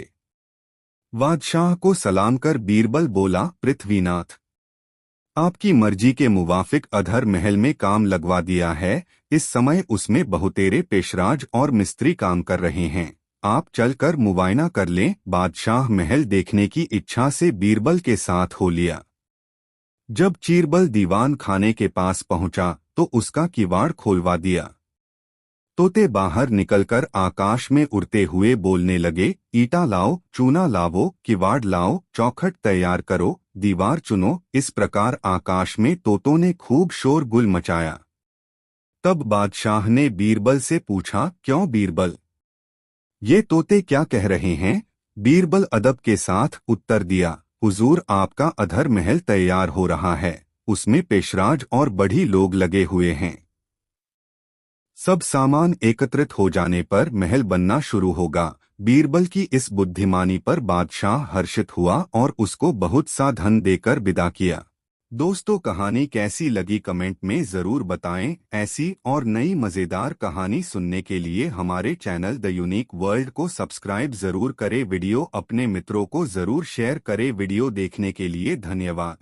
S1: बादशाह को सलाम कर बीरबल बोला, पृथ्वीनाथ, आपकी मर्जी के मुवाफिक अधर महल में काम लगवा दिया है। इस समय उसमें बहुतेरे पेशराज और मिस्त्री काम कर रहे हैं। आप चलकर मुआयना कर लें। बादशाह महल देखने की इच्छा से बीरबल के साथ हो लिया। जब चीरबल दीवान खाने के पास पहुंचा तो उसका किवाड़ खोलवा दिया। तोते बाहर निकलकर आकाश में उड़ते हुए बोलने लगे, ईटा लाओ, चूना लावो, किवाड़ लाओ, चौखट तैयार करो, दीवार चुनो। इस प्रकार आकाश में तोतों ने खूब शोरगुल मचाया। तब बादशाह ने बीरबल से पूछा, क्यों बीरबल, ये तोते क्या कह रहे हैं? बीरबल अदब के साथ उत्तर दिया, हुजूर, आपका अधर महल तैयार हो रहा है। उसमें पेशराज और बढ़ी लोग लगे हुए हैं। सब सामान एकत्रित हो जाने पर महल बनना शुरू होगा। बीरबल की इस बुद्धिमानी पर बादशाह हर्षित हुआ और उसको बहुत सा धन देकर विदा किया। दोस्तों, कहानी कैसी लगी कमेंट में ज़रूर बताएं। ऐसी और नई मज़ेदार कहानी सुनने के लिए हमारे चैनल द यूनिक वर्ल्ड को सब्सक्राइब ज़रूर करें। वीडियो अपने मित्रों को ज़रूर शेयर करें। वीडियो देखने के लिए धन्यवाद।